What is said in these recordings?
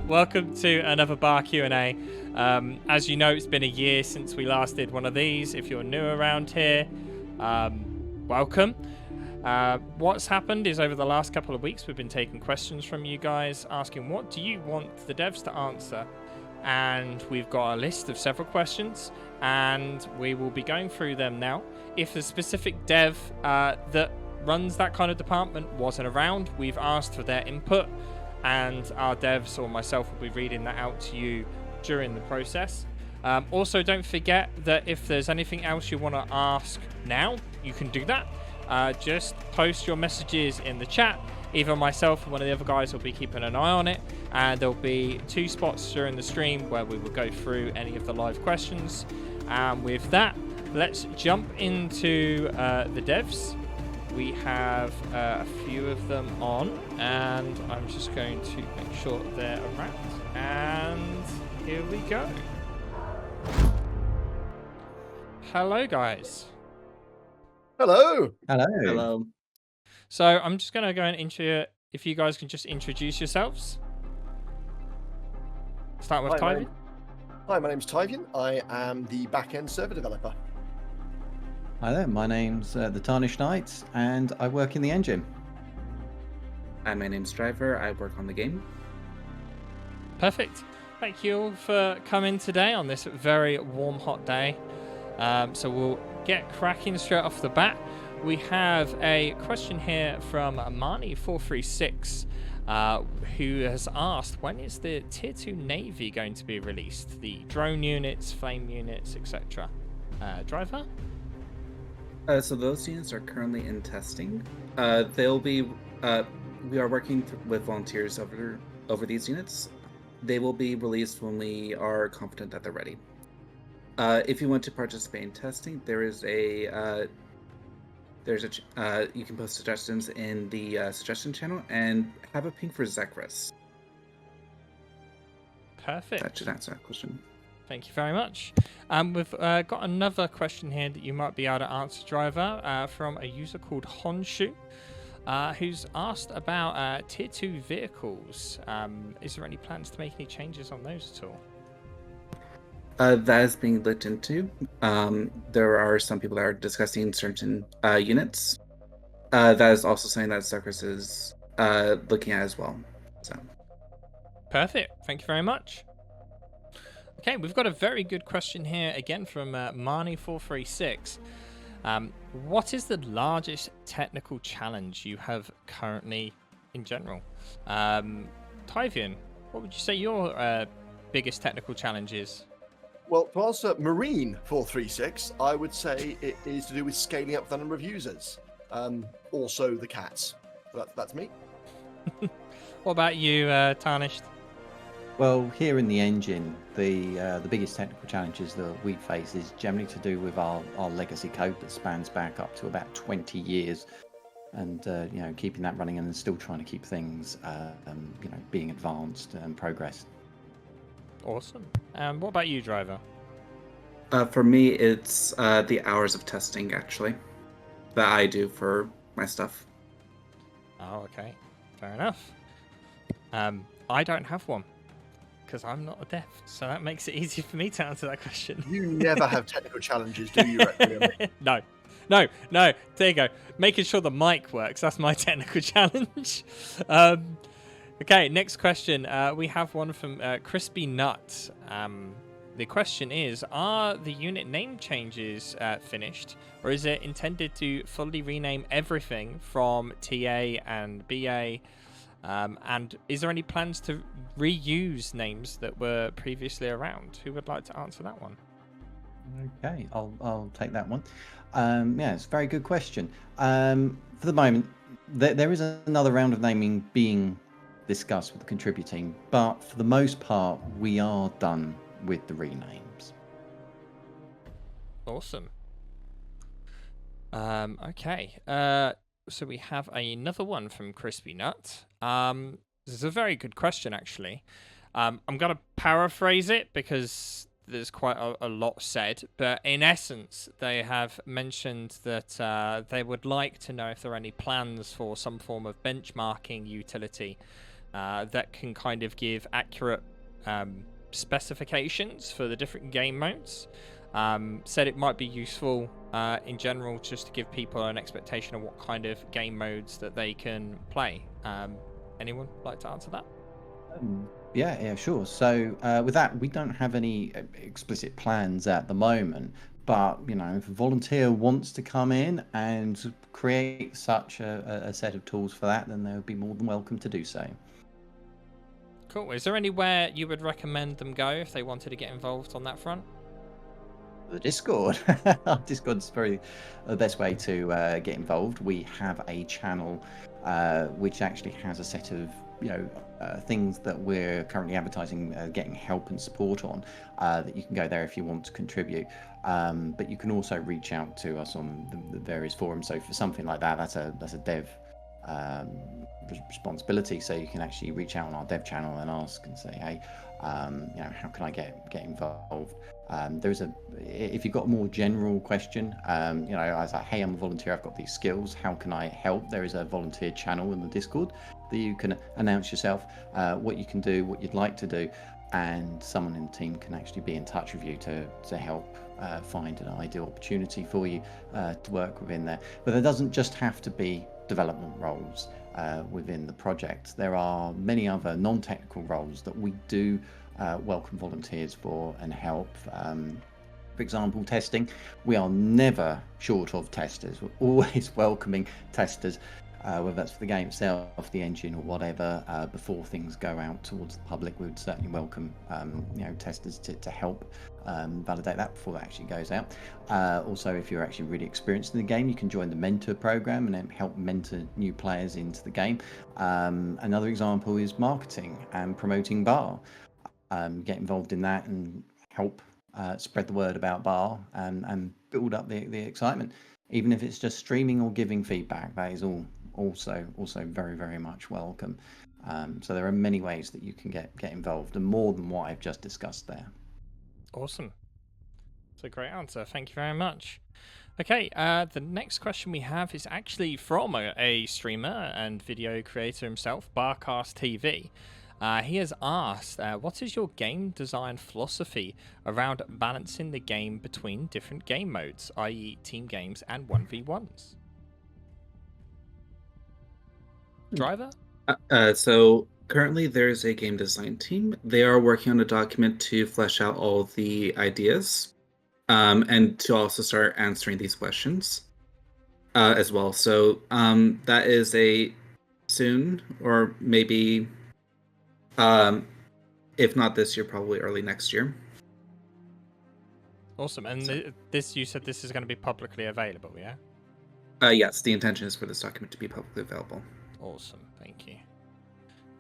welcome to another bar Q&A. As you know, it's been a year since we last did one of these. If you're new around here, welcome. What's happened is over the last couple of weeks, we've been taking questions from you guys, asking what do you want the devs to answer? And we've got a list of several questions, and we will be going through them now. If a specific dev that runs that kind of department wasn't around, we've asked for their input, and our devs or myself will be reading that out to you during the process. Also, don't forget that if there's anything else you want to ask now, you can do that. Just post your messages in the chat. Either myself or one of the other guys will be keeping an eye on it, and there'll be 2 spots during the stream where we will go through any of the live questions. With that, let's jump into the devs. We have a few of them on, and I'm just going to make sure they're around. And here we go. Hello, guys. Hello. Hello. Hello. So I'm just going to go and if you guys can just introduce yourselves. Start with Tyvian. Hi, my name's Tyvian. I am the back-end server developer. Hi there, my name's the Tarnished Knight, and I work in the engine. Hi, my name's Driver. I work on the game. Perfect. Thank you all for coming today on this very warm, hot day. So we'll get cracking straight off the bat. We have a question here from Marnie436, who has asked, when is the Tier 2 Navy going to be released? The drone units, flame units, etc. Driver? So those units are currently in testing. They'll be. We are working with volunteers over these units. They will be released when we are confident that they're ready. If you want to participate in testing, you can post suggestions in the suggestion channel and have a ping for Zekris. Perfect. That should answer that question. Thank you very much. We've got another question here that you might be able to answer, Driver, from a user called Honshu, who's asked about Tier 2 vehicles. Is there any plans to make any changes on those at all? That is being looked into. There are some people that are discussing certain units. That is also something that Zekris is looking at as well. So. Perfect. Thank you very much. Okay, we've got a very good question here again from Marnie436. What is the largest technical challenge you have currently in general? Tyvian, what would you say your biggest technical challenge is? Well, to answer Marine436, I would say it is to do with scaling up the number of users. Also the cats. That's me. What about you, Tarnished? Well, here in the engine, the biggest technical challenges that we face is generally to do with our legacy code that spans back up to about 20 years, and keeping that running and then still trying to keep things being advanced and progressed. Awesome. What about you, Driver? For me, it's the hours of testing actually that I do for my stuff. Oh, okay. Fair enough. I don't have one, because I'm not a dev, so that makes it easy for me to answer that question. You never have technical challenges, do you, Recoil? No. There you go. Making sure the mic works, that's my technical challenge. Okay, next question. We have one from Crispy Nut. The question is, are the unit name changes finished, or is it intended to fully rename everything from TA and BA? And is there any plans to reuse names that were previously around? Who would like to answer that one? Okay, I'll take that one. It's a very good question. For the moment, there is another round of naming being discussed with the contribute team, but for the most part, we are done with the renames. Awesome. Okay. So we have another one from Crispy Nut. This is a very good question, actually. I'm going to paraphrase it because there's quite a lot said, but in essence, they have mentioned that they would like to know if there are any plans for some form of benchmarking utility that can kind of give accurate specifications for the different game modes. Said it might be useful in general just to give people an expectation of what kind of game modes that they can play. Anyone like to answer that? Yeah, sure. So with that, we don't have any explicit plans at the moment. But if a volunteer wants to come in and create such a set of tools for that, then they would be more than welcome to do so. Cool. Is there anywhere you would recommend them go if they wanted to get involved on that front? The Discord. Our Discord's probably the best way to get involved. We have a channel which actually has a set of things that we're currently advertising, getting help and support on, that you can go there if you want to contribute. But you can also reach out to us on the various forums. So for something like that, that's a dev responsibility. So you can actually reach out on our dev channel and ask and say, hey, how can I get involved? If you've got a more general question, I was like, hey, I'm a volunteer, I've got these skills, how can I help? There is a volunteer channel in the Discord that you can announce yourself, what you can do, what you'd like to do, and someone in the team can actually be in touch with you to help find an ideal opportunity for you to work within there. But there doesn't just have to be development roles within the project. There are many other non-technical roles that we do welcome volunteers for and help. For example, testing. We are never short of testers. We're always welcoming testers, whether that's for the game itself, the engine, or whatever. Before things go out towards the public, we would certainly welcome testers to help validate that before that actually goes out. Also, if you're actually really experienced in the game, you can join the mentor program and then help mentor new players into the game. Another example is marketing and promoting Bar. Get involved in that and help spread the word about Bar and build up the excitement. Even if it's just streaming or giving feedback, that is also very, very much welcome. So there are many ways that you can get involved, and more than what I've just discussed there. Awesome. It's a great answer. Thank you very much. Okay, the next question we have is actually from a streamer and video creator himself, Barcast TV. He has asked, what is your game design philosophy around balancing the game between different game modes, i.e. team games and 1v1s? Driver? So currently there's a game design team. They are working on a document to flesh out all the ideas and to also start answering these questions as well. So that is a soon, or maybe if not this year, probably early next year. Awesome. And you said this is going to be publicly available, yeah? Yes, the intention is for this document to be publicly available. Awesome, thank you.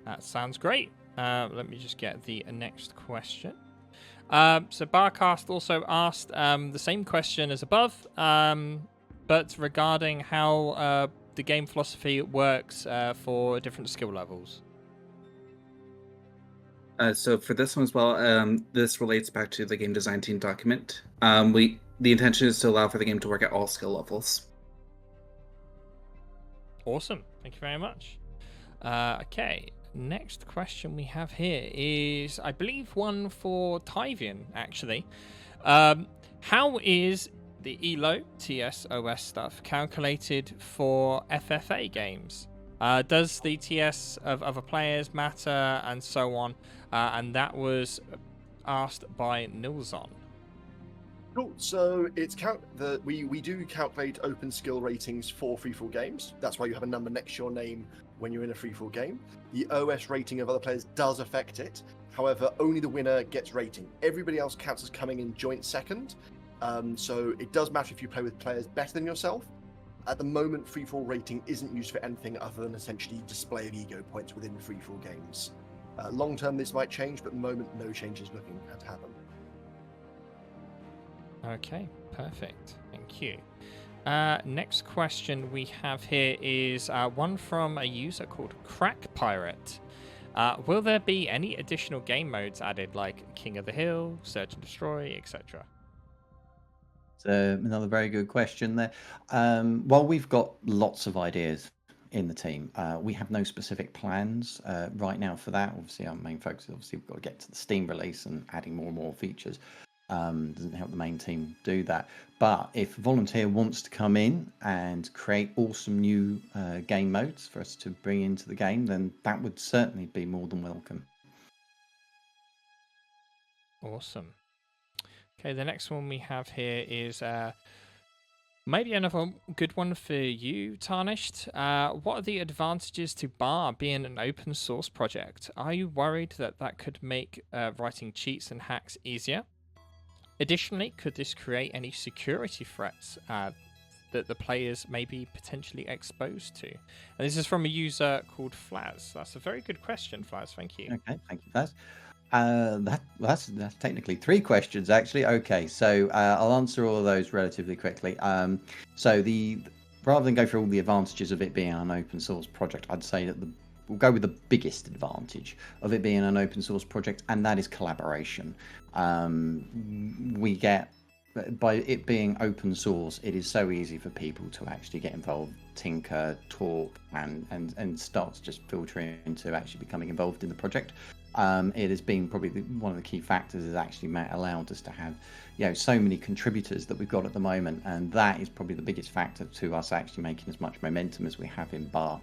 That sounds great. Let me just get the next question. So Barcast also asked the same question as above, but regarding how the game philosophy works for different skill levels. So for this one as well, this relates back to the game design team document. The intention is to allow for the game to work at all skill levels. Awesome. Thank you very much. Okay, next question we have here is, I believe, one for Tyvian, actually. How is the ELO TSOS stuff calculated for FFA games? Does the TS of other players matter, and so on? And that was asked by Nilzon. Cool. So it's we do calculate open skill ratings for free-for-all games. That's why you have a number next to your name when you're in a free-for-all game. The OS rating of other players does affect it. However, only the winner gets rating. Everybody else counts as coming in joint second. So it does matter if you play with players better than yourself. At the moment, free-for-all rating isn't used for anything other than essentially display of ego points within free-for-all games. Long term, this might change, but at the moment, no change is looking to happen. Okay, perfect. Thank you. Next question we have here is one from a user called Crack Pirate. Will there be any additional game modes added, like King of the Hill, Search and Destroy, etc.? Another very good question there. Well, we've got lots of ideas in the team. We have no specific plans right now for that. Obviously, our main focus is obviously we've got to get to the Steam release and adding more and more features. Doesn't help the main team do that. But if Volunteer wants to come in and create awesome new game modes for us to bring into the game, then that would certainly be more than welcome. Awesome. Okay, the next one we have here is maybe another good one for you, Tarnished. What are the advantages to Bar being an open source project? Are you worried that that could make writing cheats and hacks easier? Additionally, could this create any security threats that the players may be potentially exposed to? And this is from a user called Flaz. That's a very good question, Flaz. Thank you. Okay, thank you, Flaz. That's technically 3 questions, actually. Okay, so I'll answer all of those relatively quickly. So rather than go through all the advantages of it being an open source project, I'd say that we'll go with the biggest advantage of it being an open source project, and that is collaboration. We get, by it being open source, it is so easy for people to actually get involved, tinker, talk, and start to just filter into actually becoming involved in the project. It has been probably one of the key factors has actually allowed us to have, so many contributors that we've got at the moment, and that is probably the biggest factor to us actually making as much momentum as we have in Bar.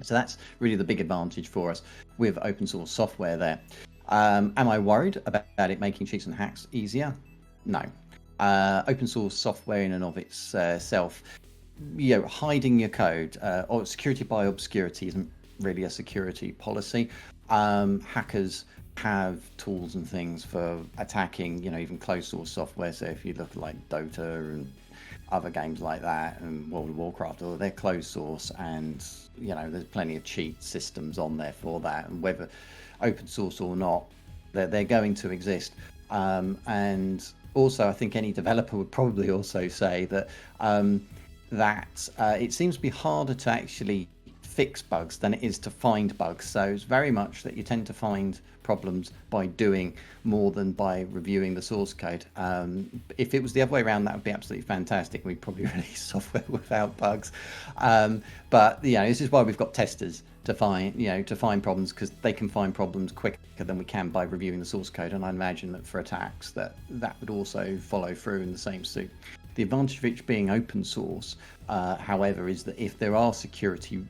So that's really the big advantage for us with open source software there. Am I worried about it making cheats and hacks easier? No. Open source software in and of itself, hiding your code or security by obscurity isn't really a security policy. Hackers have tools and things for attacking, even closed source software. So if you look at like Dota and other games like that and World of Warcraft, or they're closed source, and there's plenty of cheat systems on there for that, and whether open source or not, they're going to exist. And also, I think any developer would probably also say that it seems to be harder to actually fix bugs than it is to find bugs. So it's very much that you tend to find problems by doing more than by reviewing the source code. If it was the other way around, that would be absolutely fantastic. We'd probably release software without bugs. But this is why we've got testers to find problems, because they can find problems quicker than we can by reviewing the source code. And I imagine that for attacks that would also follow through in the same suit. The advantage of it being open source, however, is that if there are security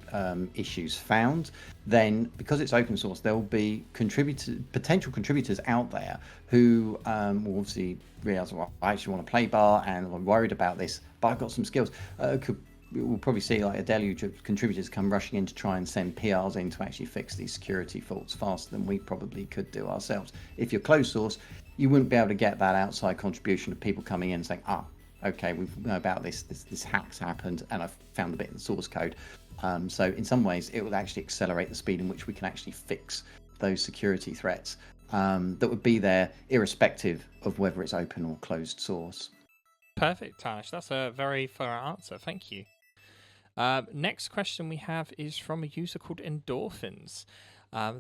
issues found, then because it's open source, there will be potential contributors out there who will obviously realize, well, I actually want to play Bar and I'm worried about this, but I've got some skills. We'll probably see like a deluge of contributors come rushing in to try and send PRs in to actually fix these security faults faster than we probably could do ourselves. If you're closed source, you wouldn't be able to get that outside contribution of people coming in and saying, okay, we know about this hack's happened and I've found a bit in the source code. So in some ways, it will actually accelerate the speed in which we can actually fix those security threats that would be there irrespective of whether it's open or closed source. Perfect, Tash. That's a very thorough answer. Thank you. Next question we have is from a user called Endorphins.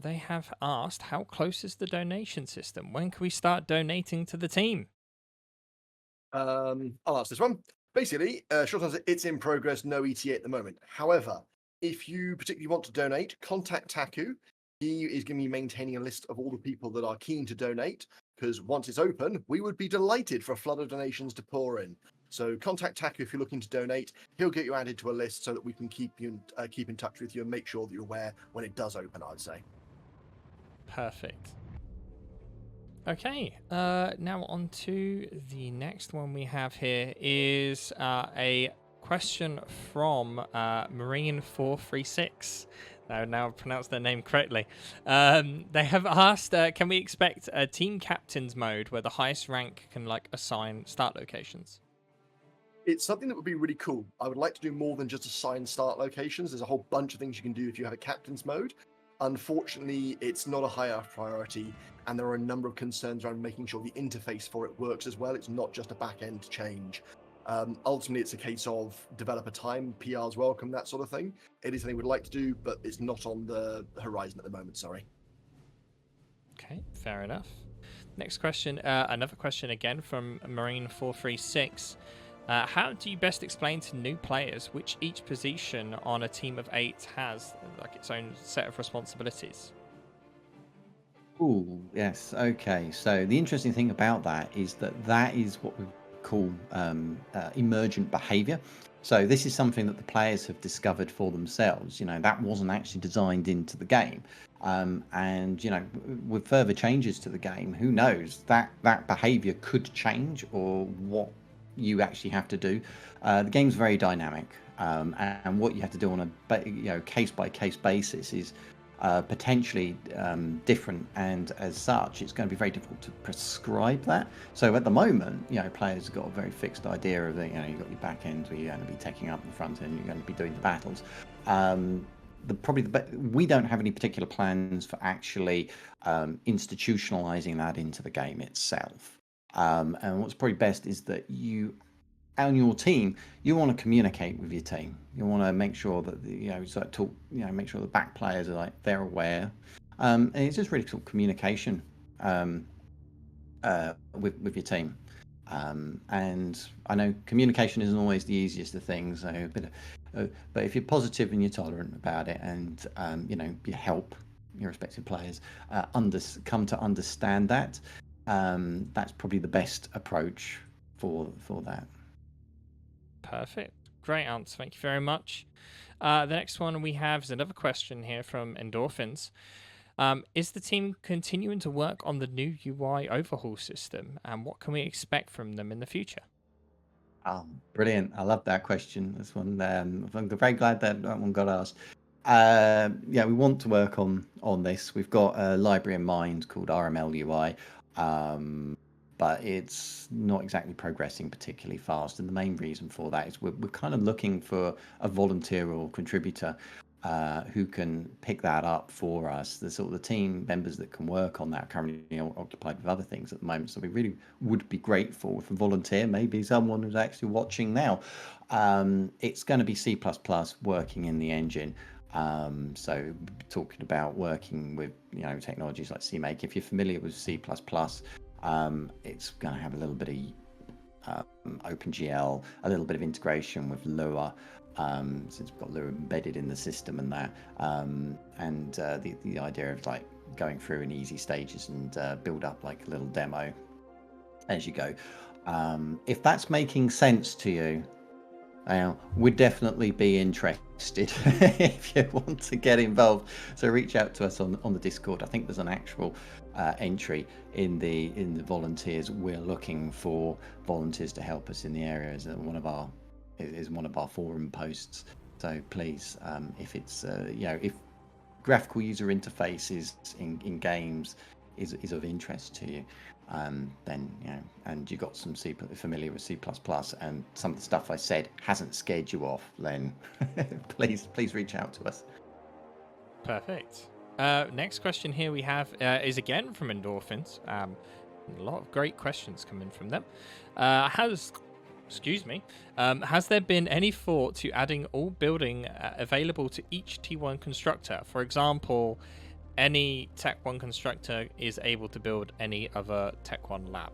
They have asked, how close is the donation system? When can we start donating to the team? I'll answer this one. Basically, short answer, it's in progress, no ETA at the moment. However, if you particularly want to donate, contact Taku. He is going to be maintaining a list of all the people that are keen to donate, because once it's open, we would be delighted for a flood of donations to pour in. So contact Taku if you're looking to donate. He'll get you added to a list so that we can keep in touch with you and make sure that you're aware when it does open, I'd say. Perfect. Okay, now on to the next one we have here is a question from Marine436. Now I've pronounced their name correctly. They have asked, can we expect a team captain's mode where the highest rank can assign start locations? It's something that would be really cool. I would like to do more than just assign start locations. There's a whole bunch of things you can do if you have a captain's mode. Unfortunately, it's not a high enough priority, and there are a number of concerns around making sure the interface for it works as well. It's not just a back-end change. Ultimately, it's a case of developer time, PRs welcome, that sort of thing. It is something we'd like to do, but it's not on the horizon at the moment, sorry. Okay, fair enough. Next question, another question again from Marine436. How do you best explain to new players which each position on a team of 8 has like its own set of responsibilities? Oh, yes. Okay. So the interesting thing about that is that is what we call emergent behavior. So this is something that the players have discovered for themselves. That wasn't actually designed into the game. And with further changes to the game, who knows, that behavior could change, or what you actually have to do. The game's very dynamic, and what you have to do on a case by case basis is potentially different, and as such it's going to be very difficult to prescribe that. So at the moment, players have got a very fixed idea of you've got your back end where you're going to be taking up the front end, you're going to be doing the battles. We don't have any particular plans for actually institutionalizing that into the game itself. And what's probably best is that you, on your team, you want to communicate with your team. You want to make sure that make sure the back players are they're aware, and it's just really sort of communication with your team. And I know communication isn't always the easiest of things, but if you're positive and you're tolerant about it, and you help your respective players come to understand that, that's probably the best approach for that. Perfect. Great answer. Thank you very much. The next one we have is another question here from Endorphins. Is the team continuing to work on the new UI overhaul system, and what can we expect from them in the future? Brilliant. I love that question. This one, I'm very glad that one got asked. We want to work on this. We've got a library in mind called RML UI, but it's not exactly progressing particularly fast. And the main reason for that is we're kind of looking for a volunteer or contributor who can pick that up for us. The sort of the team members that can work on that currently occupied with other things at the moment. So we really would be grateful if a volunteer, maybe someone who's actually watching now. It's going to be C++ working in the engine. So talking about working with technologies like CMake. If you're familiar with C++, it's going to have a little bit of OpenGL, a little bit of integration with Lua, since we've got Lua embedded in the system and that, and the idea of going through in easy stages and build up like a little demo as you go. If that's making sense to you, we'd definitely be interested if you want to get involved. So reach out to us on the Discord. I think there's an actual entry in the volunteers. We're looking for volunteers to help us in the area as one of our forum posts. So please, if it's if graphical user interfaces in games is of interest to you, then and you got some familiar with C++, and some of the stuff I said hasn't scared you off, then please reach out to us. Perfect. Next question here we have is again from Endorphins. A lot of great questions coming from them. Has there been any thought to adding all building available to each T1 constructor? For example, any Tech 1 constructor is able to build any other Tech 1 lab.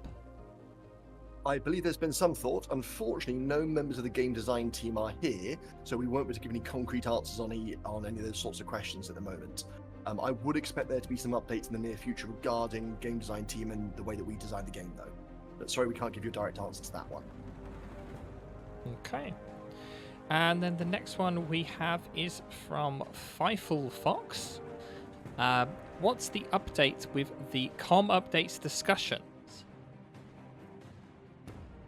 I believe there's been some thought. Unfortunately, no members of the game design team are here, so we won't be able to give any concrete answers on any of those sorts of questions at the moment. I would expect there to be some updates in the near future regarding game design team and the way that we design the game, though. But sorry, we can't give you a direct answer to that one. Okay. And then the next one we have is from Fifel Fox. What's the update with the COM updates discussions?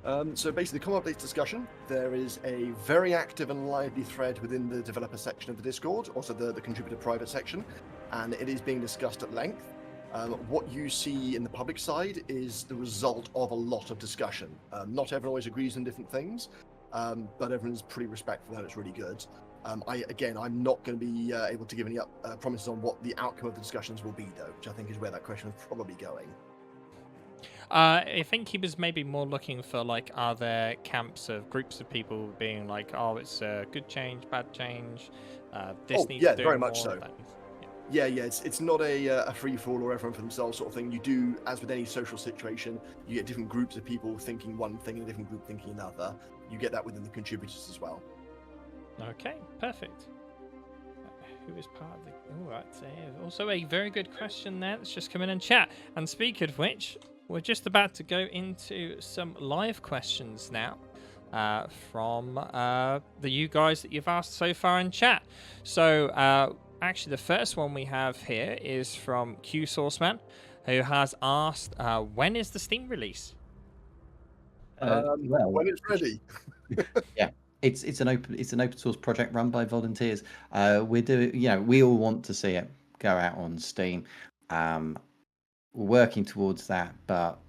So basically, the COM updates discussion, there is a very active and lively thread within the developer section of the Discord, also the contributor private section, and it is being discussed at length. What you see in the public side is the result of a lot of discussion. Not everyone always agrees on different things, but everyone's pretty respectful and it's really good. I'm not going to be able to give any promises on what the outcome of the discussions will be, though, which I think is where that question was probably going. I think he was maybe more looking for are there camps of groups of people being oh, it's a good change, bad change, this needs to do very more, much so. Yeah, it's not a free for all or everyone for themselves sort of thing. You do, as with any social situation, you get different groups of people thinking one thing and a different group thinking another. You get that within the contributors as well. Okay, perfect. Who is part of the... Oh, that's also a very good question there. Let's just come in and chat. And speaking of which, we're just about to go into some live questions now from you guys that you've asked so far in chat. So, actually, the first one we have here is from Q Sourceman, who has asked, when is the Steam release? When it's ready. Yeah, it's an open source project run by volunteers. We all want to see it go out on Steam. We're working towards that, but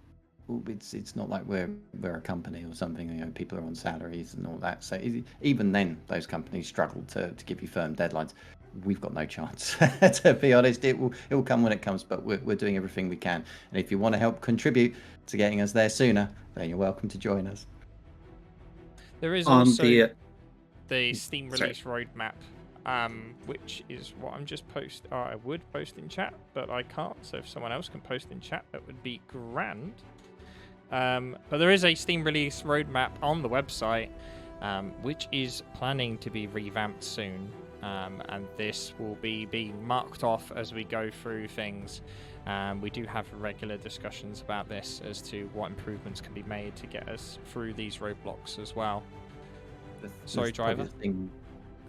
it's not like we're a company or something. People are on salaries and all that. So even then, those companies struggle to give you firm deadlines. We've got no chance, to be honest. It will come when it comes, but we're doing everything we can. And if you want to help contribute to getting us there sooner, then you're welcome to join us. There is also the Steam release roadmap, which is what I'm just I would post in chat, but I can't. So if someone else can post in chat, that would be grand. But there is a Steam release roadmap on the website, which is planning to be revamped soon. And this will be marked off as we go through things. We do have regular discussions about this as to what improvements can be made to get us through these roadblocks as well. Sorry, driver.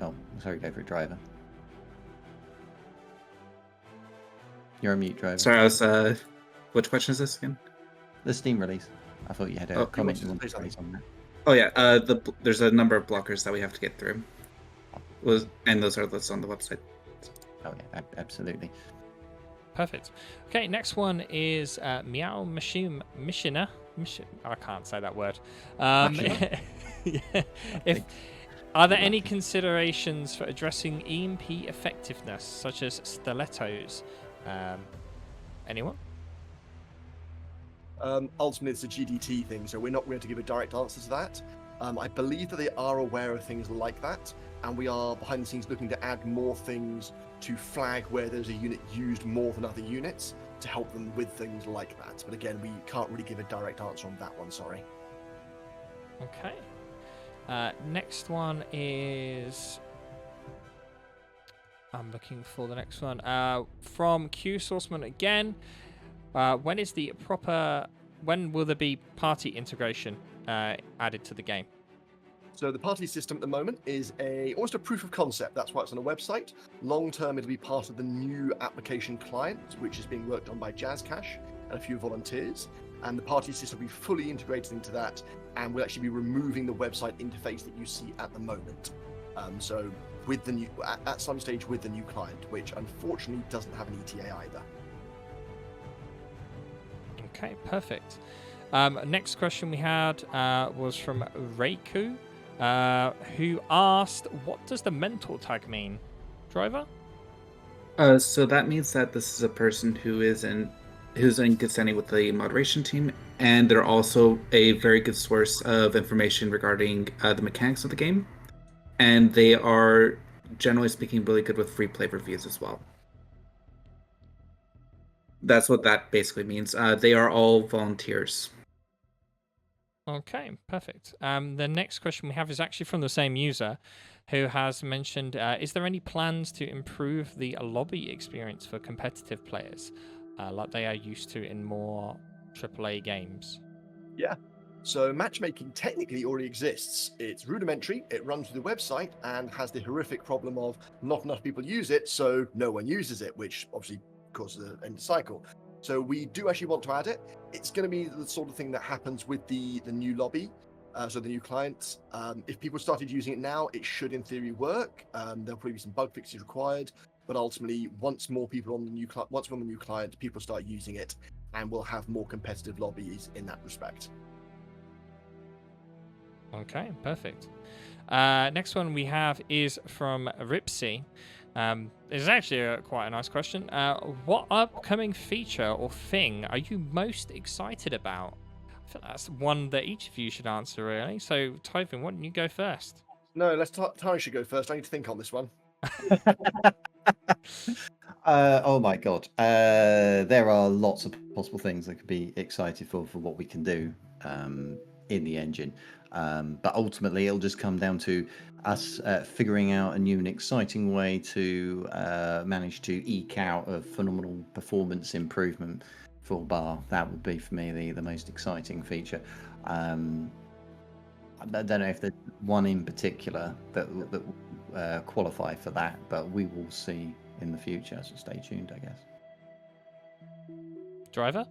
Oh, sorry, go for it, driver. You're on mute, driver. Sorry, I was. Which question is this again? The Steam release. I thought you had a comment you wanted to raise on that. Oh yeah, there's a number of blockers that we have to get through. And those are listed on the website. Oh yeah, absolutely. Perfect. Okay, next one is Meow Mishina. I can't say that word. Yeah. Are there any considerations for addressing EMP effectiveness, such as stilettos? Anyone? Ultimately, it's a GDT thing, so we're not going to give a direct answer to that. I believe that they are aware of things like that, and we are behind the scenes looking to add more things to flag where there's a unit used more than other units to help them with things like that. But again, we can't really give a direct answer on that one, sorry. Okay. Next one is... I'm looking for the next one. From Q Sourceman again. When will there be party integration added to the game? So the party system at the moment is almost a proof of concept. That's why it's on a website. Long term, it'll be part of the new application client, which is being worked on by JazzCash and a few volunteers. And the party system will be fully integrated into that, and we'll actually be removing the website interface that you see at the moment. So with the new, at some stage with the new client, which unfortunately doesn't have an ETA either. Okay, perfect. Next question we had was from Reiku, who asked, what does the mentor tag mean? Driver? So that means that this is a person who's in good standing with the moderation team, and they're also a very good source of information regarding the mechanics of the game, and they are, generally speaking, really good with free play reviews as well. That's what that basically means. They are all volunteers. Okay, perfect. The next question we have is actually from the same user, who has mentioned, is there any plans to improve the lobby experience for competitive players, like they are used to in more AAA games? Yeah. So matchmaking technically already exists. It's rudimentary, it runs through the website, and has the horrific problem of not enough people use it, so no one uses it, which obviously causes an end cycle. So we do actually want to add it. It's going to be the sort of thing that happens with the new lobby, so the new client. If people started using it now, it should in theory work. There'll probably be some bug fixes required, but ultimately, once we're on the new client, people start using it, and we'll have more competitive lobbies in that respect. Okay, perfect. Next one we have is from Ripsy. It's actually quite a nice question. What upcoming feature or thing are you most excited about? I think that's one that each of you should answer, really. So, Typhon, why don't you go first? No, Tara should go first. I need to think on this one. Oh my god. There are lots of possible things I could be excited for what we can do in the engine. But ultimately, it'll just come down to us figuring out a new and exciting way to manage to eke out a phenomenal performance improvement for bar. That would be for me the most exciting feature. I don't know if there's one in particular that qualify for that, but we will see in the future. So stay tuned, I guess. Driver?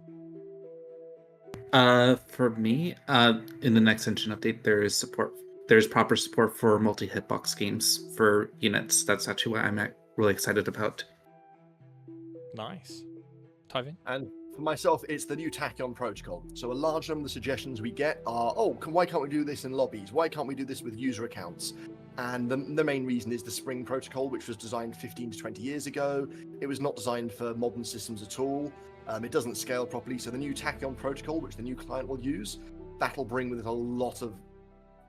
For me, in the next engine update, there is support. There's proper support for multi-hitbox games for units. That's actually what I'm really excited about. Nice. Tyvin? And for myself, it's the new Tachyon protocol. So a large number of the suggestions we get are, why can't we do this in lobbies? Why can't we do this with user accounts? And the main reason is the Spring protocol, which was designed 15 to 20 years ago. It was not designed for modern systems at all. It doesn't scale properly. So the new Tachyon protocol, which the new client will use, that'll bring with it a lot of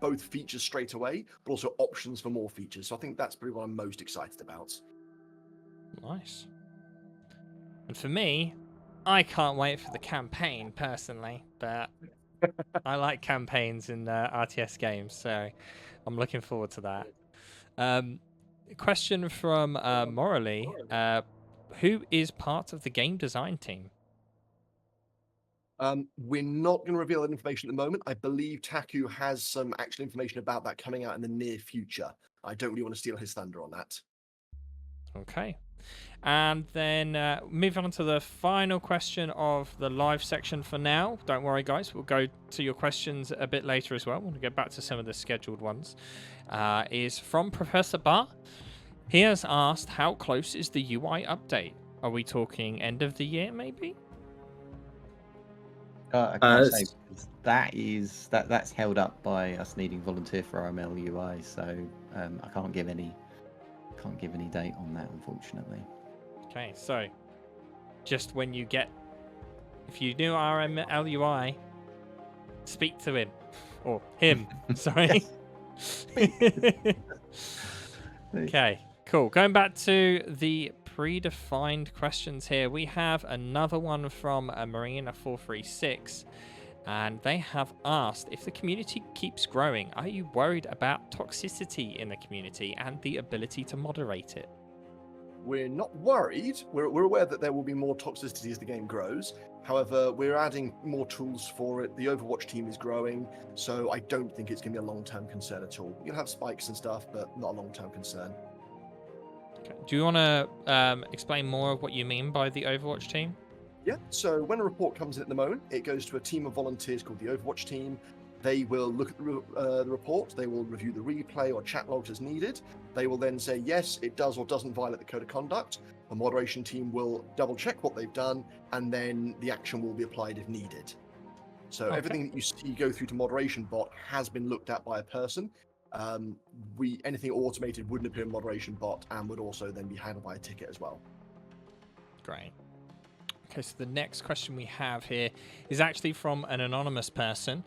both features straight away, but also options for more features. So I think that's probably what I'm most excited about. Nice. And for me, I can't wait for the campaign personally, but I like campaigns in RTS games, so I'm looking forward to that. Question from Morally. Who is part of the game design team? We're not going to reveal that information at the moment. I believe Taku has some actual information about that coming out in the near future. I don't really want to steal his thunder on that. Okay. And then moving on to the final question of the live section for now. Don't worry, guys. We'll go to your questions a bit later as well. We'll get back to some of the scheduled ones. Is from Professor Barr. He has asked, how close is the UI update? Are we talking end of the year, maybe? I can't say, because that's held up by us needing volunteer for our MLUI, so I can't give any date on that, unfortunately. Okay, so just when you get, if you do RMLUI, speak to him or him. Sorry. Okay, cool. Going back to the predefined questions here, we have another one from Marina436, and they have asked, if the community keeps growing, are you worried about toxicity in the community and the ability to moderate it? We're not worried. We're aware that there will be more toxicity as the game grows. However, we're adding more tools for it. The Overwatch team is growing, so I don't think it's going to be a long-term concern at all. You'll have spikes and stuff, but not a long-term concern. Okay. Do you want to explain more of what you mean by the Overwatch team? Yeah, so when a report comes in at the moment, it goes to a team of volunteers called the Overwatch team. They will look at the report, they will review the replay or chat logs as needed. They will then say, yes, it does or doesn't violate the code of conduct. The moderation team will double check what they've done, and then the action will be applied if needed. So everything that you see go through to moderation bot has been looked at by a person. Anything automated wouldn't appear in moderation bot and would also then be handled by a ticket as well. Great. Okay, so the next question we have here is actually from an anonymous person.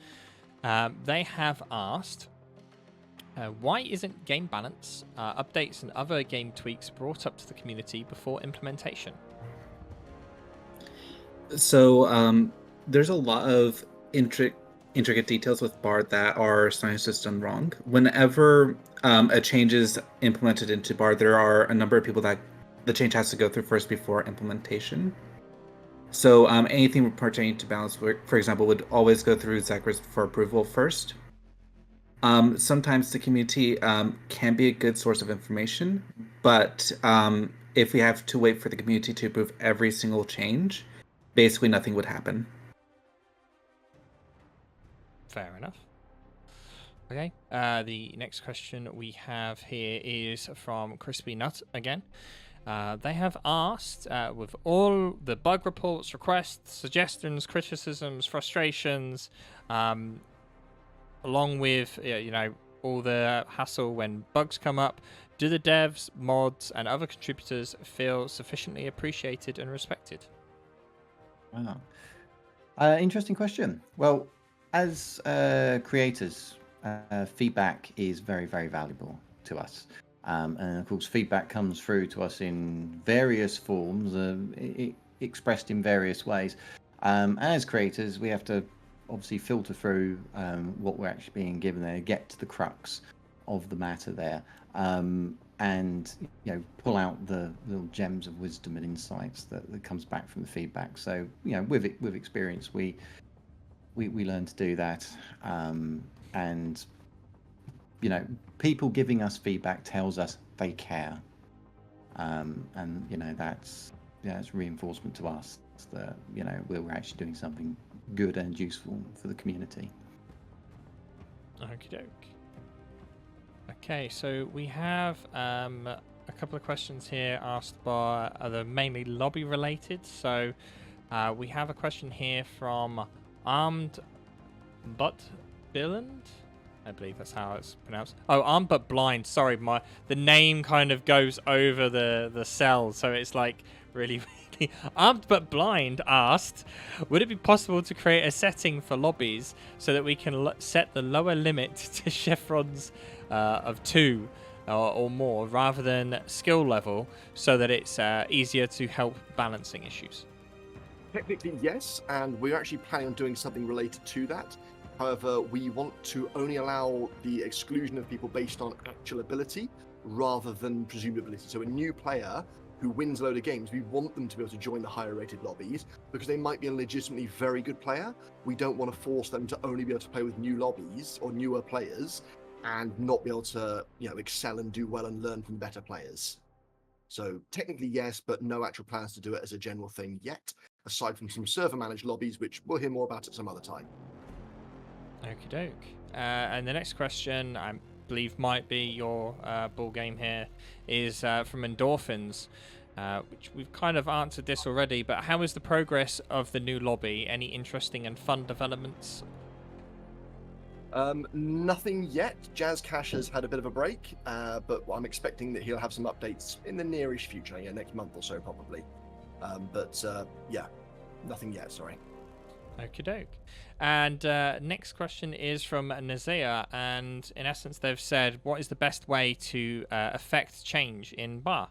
They have asked, why isn't game balance, updates, and other game tweaks brought up to the community before implementation? So there's a lot of intricate details with Bard that are sometimes just done wrong. Whenever a change is implemented into Bard, there are a number of people that the change has to go through first before implementation. So anything pertaining to balance, for example, would always go through Zacharias for approval first. Sometimes the community can be a good source of information, but if we have to wait for the community to approve every single change, basically nothing would happen. Fair enough. Okay, the next question we have here is from Crispy Nut again. They have asked, with all the bug reports, requests, suggestions, criticisms, frustrations, along with all the hassle when bugs come up, do the devs, mods, and other contributors feel sufficiently appreciated and respected? Wow. Interesting question. Well, as creators, feedback is very, very valuable to us. And of course, feedback comes through to us in various forms, expressed in various ways. As creators, we have to obviously filter through what we're actually being given there, get to the crux of the matter there, and pull out the little gems of wisdom and insights that comes back from the feedback. So with experience, we learn to do that, and people giving us feedback tells us they care, and that's reinforcement to us that we're actually doing something good and useful for the community. Okie doke. Okay, so we have a couple of questions here asked by they're mainly lobby related. So we have a question here from Armed But Billand. I believe that's how it's pronounced. Oh, Armed But Blind. Sorry, the name kind of goes over the cell, so it's like really. Armed But Blind asked, would it be possible to create a setting for lobbies so that we can set the lower limit to chevrons of 2 or more rather than skill level so that it's easier to help balancing issues? Technically, yes, and we're actually planning on doing something related to that. However, we want to only allow the exclusion of people based on actual ability rather than presumed ability. So a new player who wins a load of games, we want them to be able to join the higher rated lobbies because they might be a legitimately very good player. We don't want to force them to only be able to play with new lobbies or newer players and not be able to, excel and do well and learn from better players. So technically yes, but no actual plans to do it as a general thing yet, aside from some server managed lobbies, which we'll hear more about at some other time. Okie doke. And the next question, I believe might be your ball game here, is from Endorphins, which we've kind of answered this already, but how is the progress of the new lobby? Any interesting and fun developments? Nothing yet. Jazz Cash has had a bit of a break, but I'm expecting that he'll have some updates in the nearish future, next month or so probably. Nothing yet, sorry. Okie doke. And next question is from Nazia, and in essence they've said, what is the best way to affect change in Bar?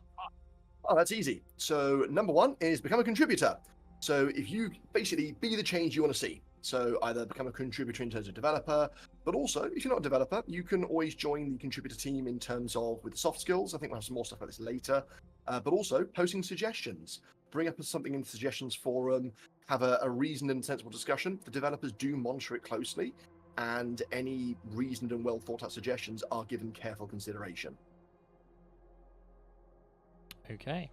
Oh, that's easy. So number one is become a contributor. So if you basically be the change you want to see. So either become a contributor in terms of developer, but also if you're not a developer, you can always join the contributor team in terms of with the soft skills. I think we'll have some more stuff about this later, but also posting suggestions. Bring up something in the suggestions forum, have a reasoned and sensible discussion. The developers do monitor it closely, and any reasoned and well thought out suggestions are given careful consideration. Okay.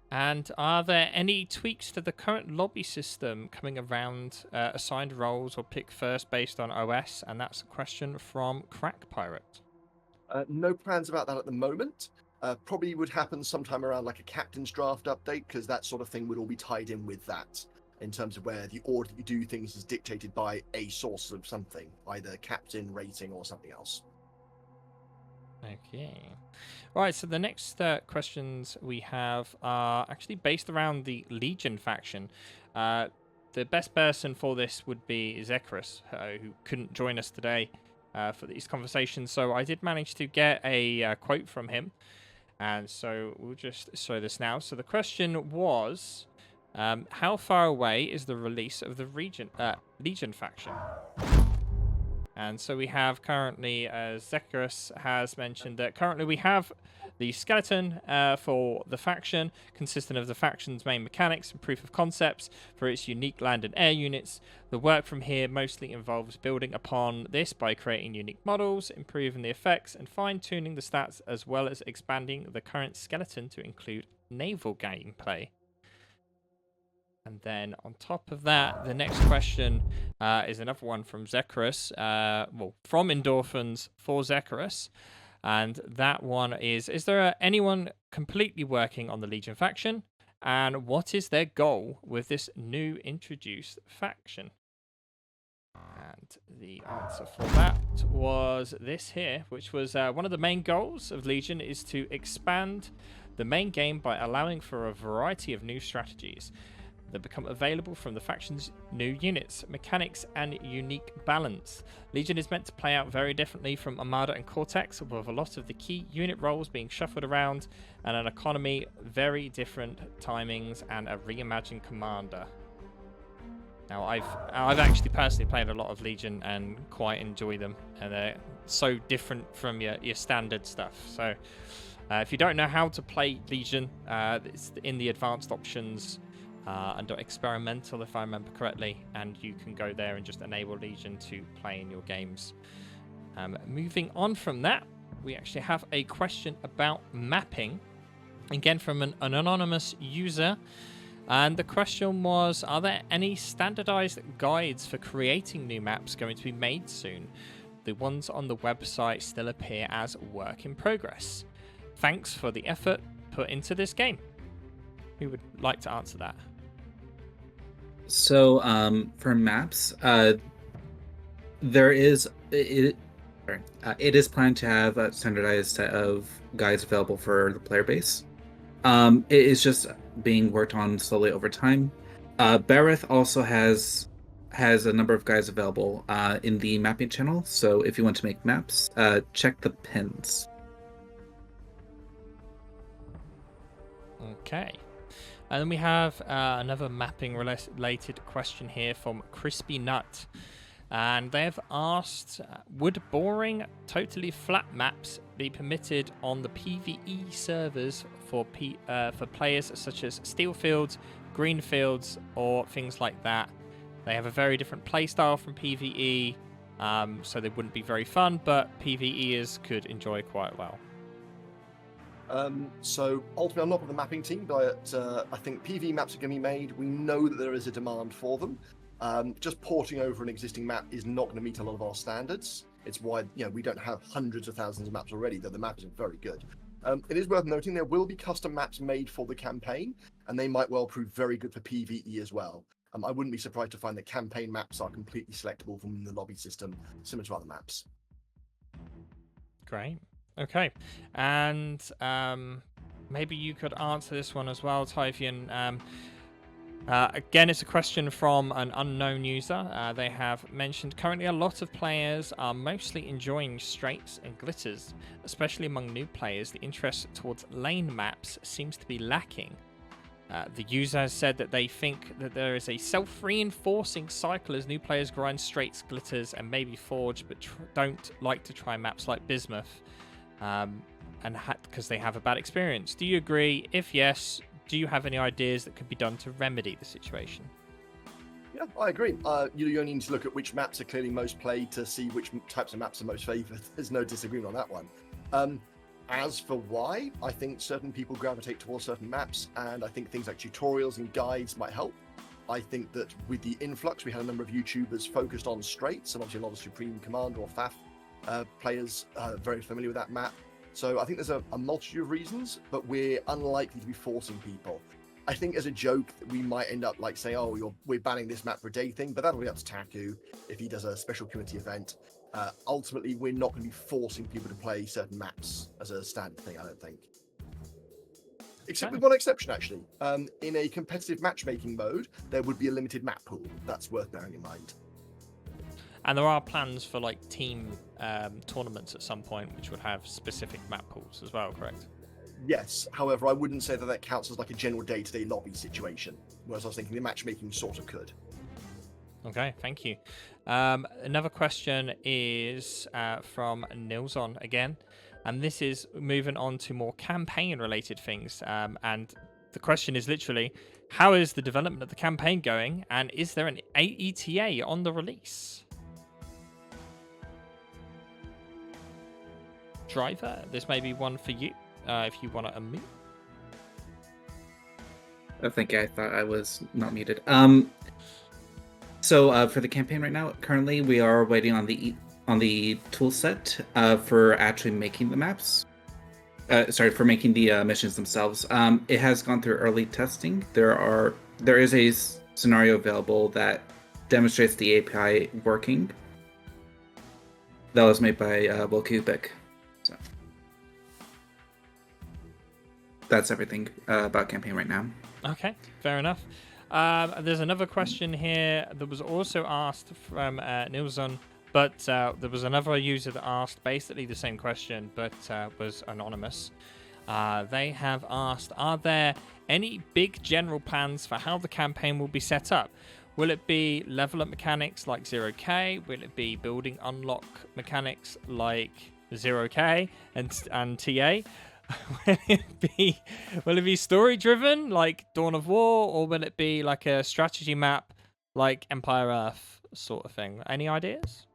And are there any tweaks to the current lobby system coming around assigned roles or pick first based on OS? And that's a question from Crack Pirate. No plans about that at the moment. Probably would happen sometime around like a captain's draft update, because that sort of thing would all be tied in with that, in terms of where the order that you do things is dictated by a source of something, either captain, rating, or something else. Okay. Right, so the next questions we have are actually based around the Legion faction. The best person for this would be Zekrus, who couldn't join us today for these conversations. So I did manage to get a quote from him. And so we'll just show this now. So the question was, how far away is the release of the Legion faction? And so we have currently, Zekrus has mentioned that currently we have the skeleton for the faction, consisting of the faction's main mechanics and proof of concepts for its unique land and air units. The work from here mostly involves building upon this by creating unique models, improving the effects, and fine-tuning the stats, as well as expanding the current skeleton to include naval gameplay. And then on top of that, the next question is another one from Zekrus, from Endorphins for Zekrus. And that one is there anyone completely working on the Legion faction? And what is their goal with this new introduced faction? And the answer for that was this here, which was one of the main goals of Legion is to expand the main game by allowing for a variety of new strategies. that become available from the faction's new units, mechanics, and unique balance. Legion is meant to play out very differently from Armada and Cortex, with a lot of the key unit roles being shuffled around, and an economy, very different timings, and a reimagined commander. Now, I've actually personally played a lot of Legion and quite enjoy them, and they're so different from your standard stuff. So, if you don't know how to play Legion, it's in the advanced options under experimental, if I remember correctly, and you can go there and just enable Legion to play in your games. Moving on from that, we actually have a question about mapping, again from an anonymous user. And the question was, are there any standardized guides for creating new maps going to be made soon? The ones on the website still appear as work in progress. Thanks for the effort put into this game. Who would like to answer that? So, for maps, it is planned to have a standardized set of guides available for the player base. It is just being worked on slowly over time. Bareth also has a number of guides available in the mapping channel. So if you want to make maps, check the pins. Okay. And then we have another mapping related question here from Crispy Nut. And they've asked, would boring, totally flat maps be permitted on the PvE servers for players such as steel fields, green fields, or things like that? They have a very different playstyle from PvE, so they wouldn't be very fun, but PvEers could enjoy quite well. So ultimately, I'm not on the mapping team, but I think PvE maps are going to be made. We know that there is a demand for them. Just porting over an existing map is not going to meet a lot of our standards. It's why we don't have hundreds of thousands of maps already, though the maps are very good. It is worth noting there will be custom maps made for the campaign, and they might well prove very good for PvE as well. I wouldn't be surprised to find that campaign maps are completely selectable from the lobby system, similar to other maps. Great. Okay. And maybe you could answer this one as well, Tyvian. Again, it's a question from an unknown user. They have mentioned currently a lot of players are mostly enjoying straights and glitters, especially among new players. The interest towards lane maps seems to be lacking. The user has said that they think that there is a self-reinforcing cycle as new players grind straights, glitters, and maybe Forge, but don't like to try maps like Bismuth, because they have a bad experience. Do you agree? If yes, do you have any ideas that could be done to remedy the situation? Yeah, I agree. You only need to look at which maps are clearly most played to see which types of maps are most favoured. There's no disagreement on that one. As for why, I think certain people gravitate towards certain maps, and I think things like tutorials and guides might help. I think that with the influx, we had a number of YouTubers focused on straights, and obviously a lot of Supreme Commander or FAF players very familiar with that map. So I think there's a multitude of reasons, but we're unlikely to be forcing people. I think as a joke, we might end up like saying, oh, we're banning this map for a day thing, but that'll be up to Taku if he does a special community event. Ultimately, we're not going to be forcing people to play certain maps as a standard thing, I don't think. Except with one exception, actually. In a competitive matchmaking mode, there would be a limited map pool. That's worth bearing in mind. And there are plans for like team tournaments at some point, which would have specific map pools as well, correct? Yes. However, I wouldn't say that counts as like a general day-to-day lobby situation. Whereas I was thinking the matchmaking sort of could. Okay, thank you. Another question is from Nilson again, and this is moving on to more campaign-related things. And the question is literally, how is the development of the campaign going, and is there an ETA on the release? Driver, this may be one for you, if you want to unmute. I think I thought I was not muted. So for the campaign right now, currently we are waiting on the tool set for actually making the maps. For making the missions themselves. It has gone through early testing. There is a scenario available that demonstrates the API working. That was made by Will Kubik. So that's everything about campaign right now. Okay, fair enough. There's another question here that was also asked from Nilsson, but there was another user that asked basically the same question, but was anonymous. They have asked, are there any big general plans for how the campaign will be set up? Will it be level up mechanics like 0K? Will it be building unlock mechanics like 0K and TA? Will it be story driven like Dawn of War, or will it be like a strategy map like Empire Earth sort of thing? Any ideas?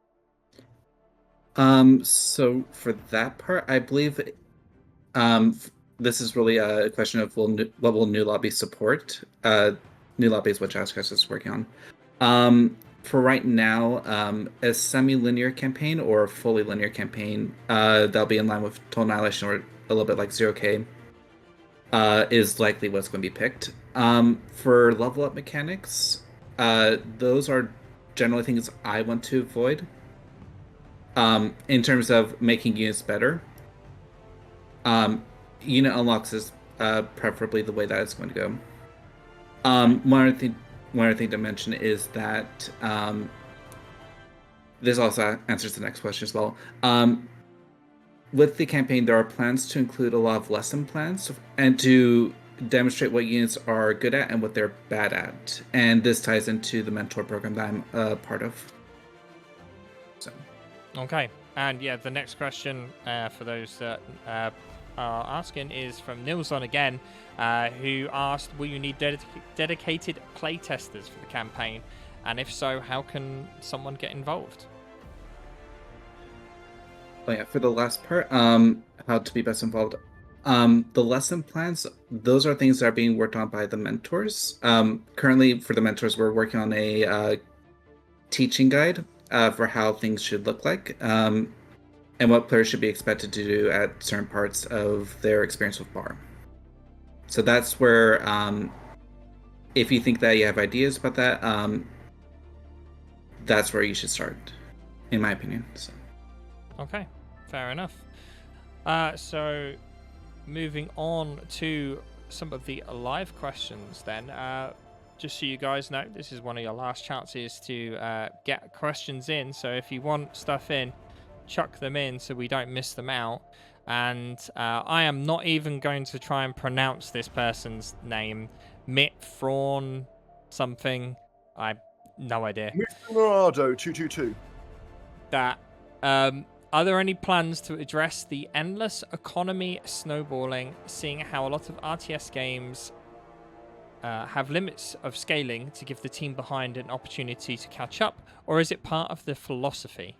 So for that part, I believe this is really a question of what will New Lobby support? New Lobby is what Jazzcast is working on. For right now, a semi-linear campaign or a fully linear campaign that'll be in line with Total Annihilation or a little bit like 0K is likely what's going to be picked. For level up mechanics, those are generally things I want to avoid in terms of making units better. Unit unlocks is preferably the way that it's going to go. One other thing to mention is that this also answers the next question as well. With the campaign, there are plans to include a lot of lesson plans and to demonstrate what units are good at and what they're bad at. And this ties into the mentor program that I'm a part of. So. Okay. And yeah, the next question for those that are asking is from Nilsson again, who asked, will you need dedicated playtesters for the campaign? And if so, how can someone get involved? Oh yeah, for the last part, how to be best involved. The lesson plans, those are things that are being worked on by the mentors. Currently, for the mentors, we're working on a teaching guide for how things should look like, and what players should be expected to do at certain parts of their experience with bar. So that's where, if you think that you have ideas about that, that's where you should start, in my opinion. So. Okay, fair enough. So moving on to some of the live questions then. Just so you guys know, this is one of your last chances to get questions in. So if you want stuff in, chuck them in so we don't miss them out. And I am not even going to try and pronounce this person's name. Mitt Fraun something. I no idea. Murado 222. That are there any plans to address the endless economy snowballing, seeing how a lot of RTS games have limits of scaling to give the team behind an opportunity to catch up, or is it part of the philosophy?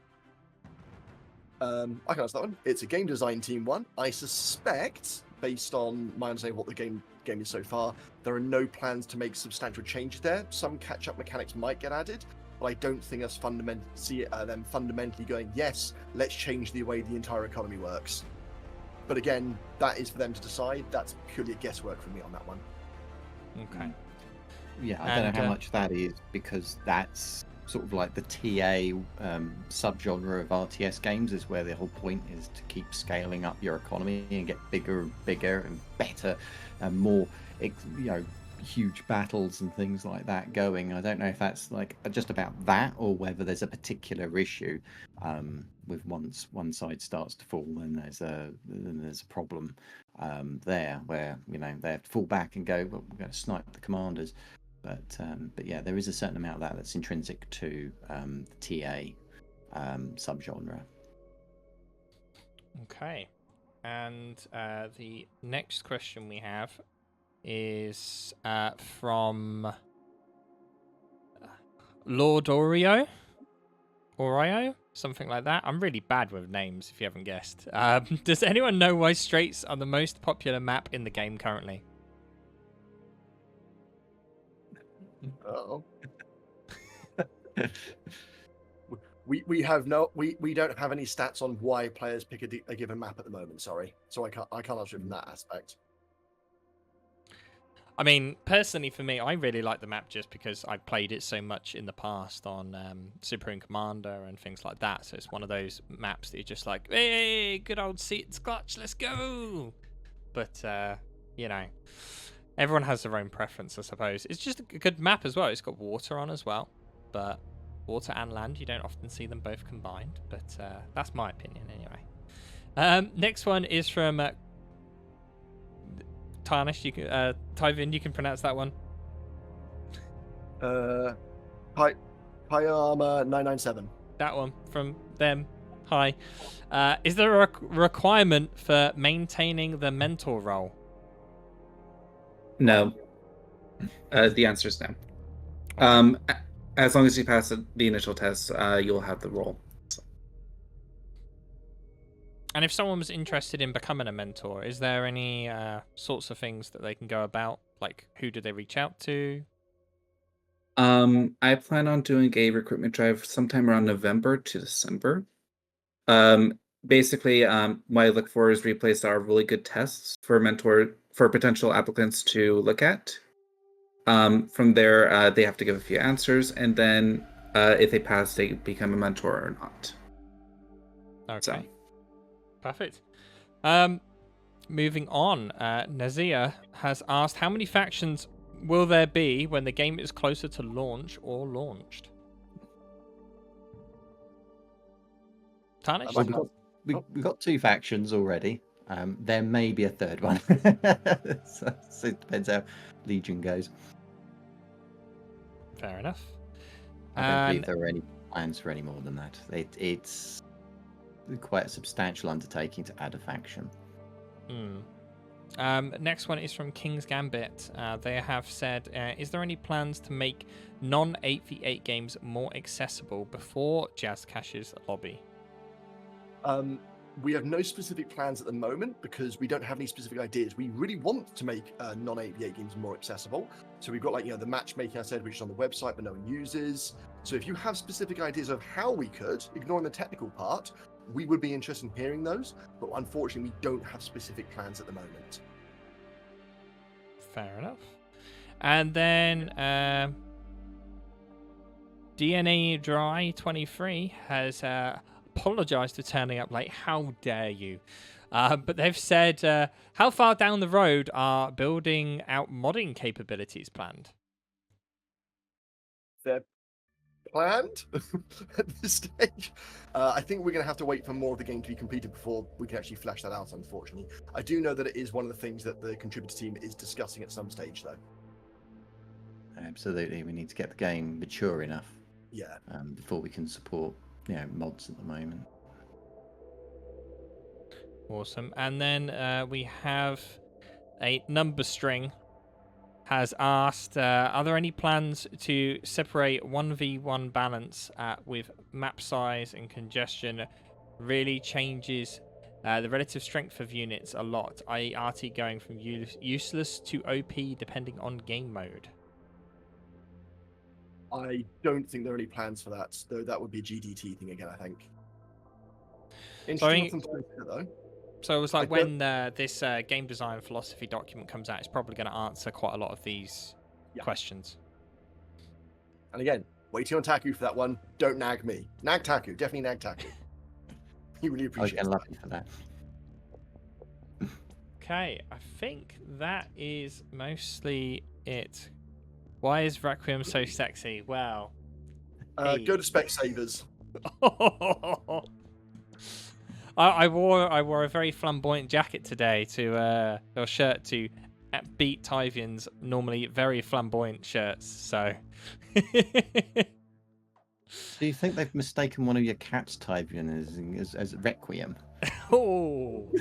I can answer that one. It's a game design team one. I suspect, based on my understanding of what the game is so far, there are no plans to make substantial changes there. Some catch-up mechanics might get added, but I don't think us see them fundamentally going, yes, let's change the way the entire economy works. But again, that is for them to decide. That's purely a guesswork from me on that one. Okay. Yeah, I don't know how much that is, because that's sort of like the TA subgenre of RTS games, is where the whole point is to keep scaling up your economy and get bigger and bigger and better and more, huge battles and things like that going. I don't know if that's like just about that, or whether there's a particular issue with once one side starts to fall, then there's a problem there where they have to fall back and go, well, we're going to snipe the commanders. But yeah, there is a certain amount of that that's intrinsic to the TA subgenre. Okay, and the next question we have is from Lord Oreo, something like that. I'm really bad with names, if you haven't guessed. Does anyone know why straights are the most popular map in the game currently? Oh. we don't have any stats on why players pick a given map at the moment. Sorry, so I can't answer from that aspect. I mean, personally for me, I really like the map just because I played it so much in the past on Supreme Commander and things like that. So it's one of those maps that you're just like, hey, good old Seats Clutch, let's go. But Everyone has their own preference, I suppose. It's just a good map as well. It's got water on as well, but water and land, you don't often see them both combined. But that's my opinion anyway. Next one is from Tarnish. You can, Tyvin, you can pronounce that one. Pyama 997. That one from them. Hi. Is there a requirement for maintaining the mentor role? No. The answer is no. As long as you pass the initial test, you'll have the role. So. And if someone was interested in becoming a mentor, is there any sorts of things that they can go about? Like, who do they reach out to? I plan on doing a recruitment drive sometime around November to December. Basically, what I look for is replays that are really good tests for potential applicants to look at. From there, they have to give a few answers, and then if they pass, they become a mentor or not. Okay. So. Perfect. Moving on, Nazia has asked, how many factions will there be when the game is closer to launch or launched? Tarnish? We've got 2 factions already. There may be a third one. so it depends how Legion goes. Fair enough. I don't believe there are any plans for any more than that. It's quite a substantial undertaking to add a faction. Next one is from King's Gambit. They have said, is there any plans to make non-8v8 games more accessible before Jazz Cash's lobby? We have no specific plans at the moment because we don't have any specific ideas. We really want to make non-8v8 games more accessible. So we've got the matchmaking I said, which is on the website, but no one uses. So if you have specific ideas of how we could, ignoring the technical part, we would be interested in hearing those. But unfortunately, we don't have specific plans at the moment. Fair enough. And then DNA Dry 23 has apologized for turning up late. How dare you? But they've said, how far down the road are building out modding capabilities planned? They're planned at this stage. I think we're going to have to wait for more of the game to be completed before we can actually flesh that out, unfortunately. I do know that it is one of the things that the contributor team is discussing at some stage, though. Absolutely. We need to get the game mature enough. Yeah. Before we can support mods at the moment. Awesome. And then we have a number string has asked, are there any plans to separate 1v1 balance with map size and congestion really changes the relative strength of units a lot, i.e. RT going from useless to OP depending on game mode? I don't think there are any plans for that, though that would be a GDT thing again, I think. Interesting though. So it was like when this game design philosophy document comes out, it's probably going to answer quite a lot of these questions. And again, waiting on Taku for that one. Don't nag me. Nag Taku. Definitely nag Taku. He really appreciates it. I love you for that. Okay, I think that is mostly it. Why is Requiem so sexy? Well, go to Specsavers. I wore a very flamboyant jacket today or shirt to beat Tyvian's normally very flamboyant shirts. So, do you think they've mistaken one of your cats, Tyvian, as Requiem? Oh.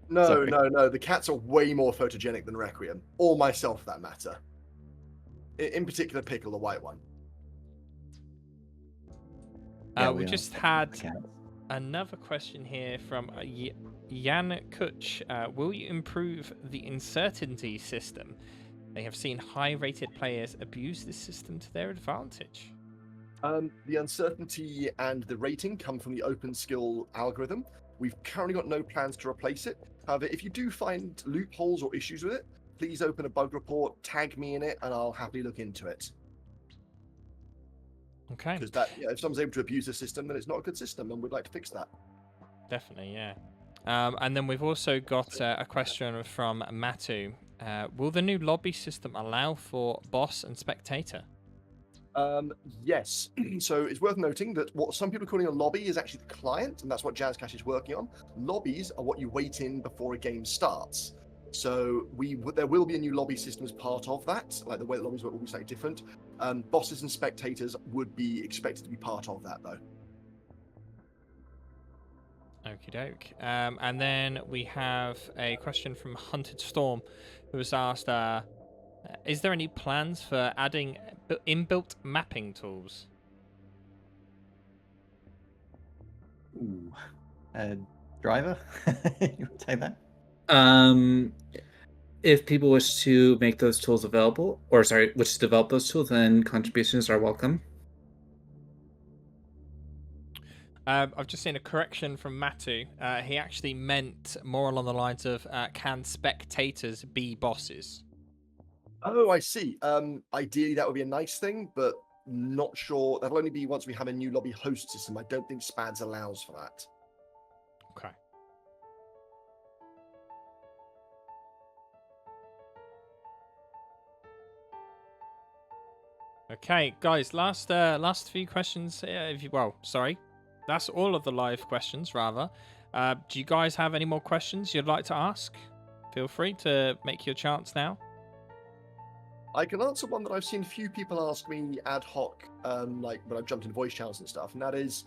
No. The cats are way more photogenic than Requiem, or myself, for that matter. In particular, Pickle, the white one. We just had another question here from Jan Kutch. Will you improve the uncertainty system? They have seen high-rated players abuse this system to their advantage. The uncertainty and the rating come from the open skill algorithm. We've currently got no plans to replace it. However, if you do find loopholes or issues with it, please open a bug report, tag me in it, and I'll happily look into it. Okay. Because if someone's able to abuse the system, then it's not a good system, and we'd like to fix that. Definitely, yeah. And then we've also got a question from Matu. Will the new lobby system allow for boss and spectator? Yes. So it's worth noting that what some people are calling a lobby is actually the client, and that's what JazzCash is working on. Lobbies are what you wait in before a game starts. So there will be a new lobby system as part of that. Like the way the lobbies work will be slightly different. Bosses and spectators would be expected to be part of that, though. Okie doke. And then we have a question from Hunted Storm, who was asked, is there any plans for adding inbuilt mapping tools? Ooh. Driver? You want to take that? If people wish to make those tools available, or sorry, wish to develop those tools, then contributions are welcome. I've just seen a correction from Matu. He actually meant more along the lines of, can spectators be bosses? Oh, I see. Ideally, that would be a nice thing, but not sure. That'll only be once we have a new lobby host system. I don't think SPADS allows for that. Okay. Okay, guys. Last few questions. That's all of the live questions, rather. Do you guys have any more questions you'd like to ask? Feel free to make your chance now. I can answer one that I've seen a few people ask me ad hoc, like when I've jumped into voice channels and stuff, and that is,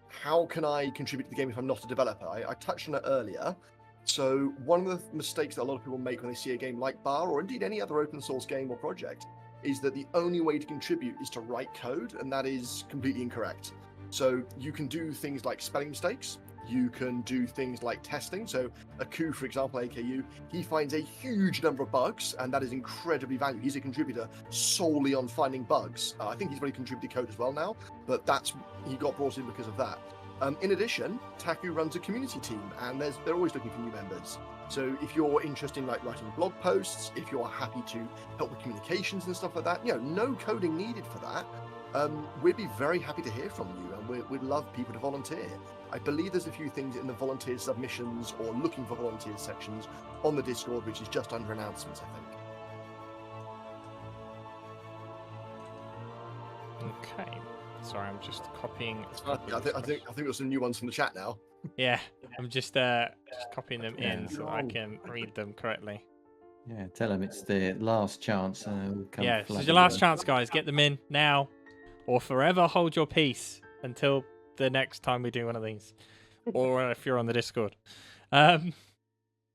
how can I contribute to the game if I'm not a developer? I touched on it earlier. So one of the mistakes that a lot of people make when they see a game like Bar, or indeed any other open source game or project, is that the only way to contribute is to write code, and that is completely incorrect. So you can do things like spelling mistakes. You can do things like testing. So Aku, for example, AKU, he finds a huge number of bugs, and that is incredibly valuable. He's a contributor solely on finding bugs. I think he's already contributed code as well now, but he got brought in because of that. In addition, Taku runs a community team, and they're always looking for new members. So if you're interested in like writing blog posts, if you're happy to help with communications and stuff like that, no coding needed for that. We'd be very happy to hear from you, and we'd love people to volunteer. I believe there's a few things in the volunteer submissions or looking for volunteers sections on the Discord, which is just under announcements, I think. Okay. Sorry, I'm just copying. I think there's some new ones from the chat now. Yeah, I'm just copying them in so I can read them correctly. Yeah, tell them it's the last chance. Yeah, this is your last chance, guys. Get them in now, or forever hold your peace until the next time we do one of these, or if you're on the Discord.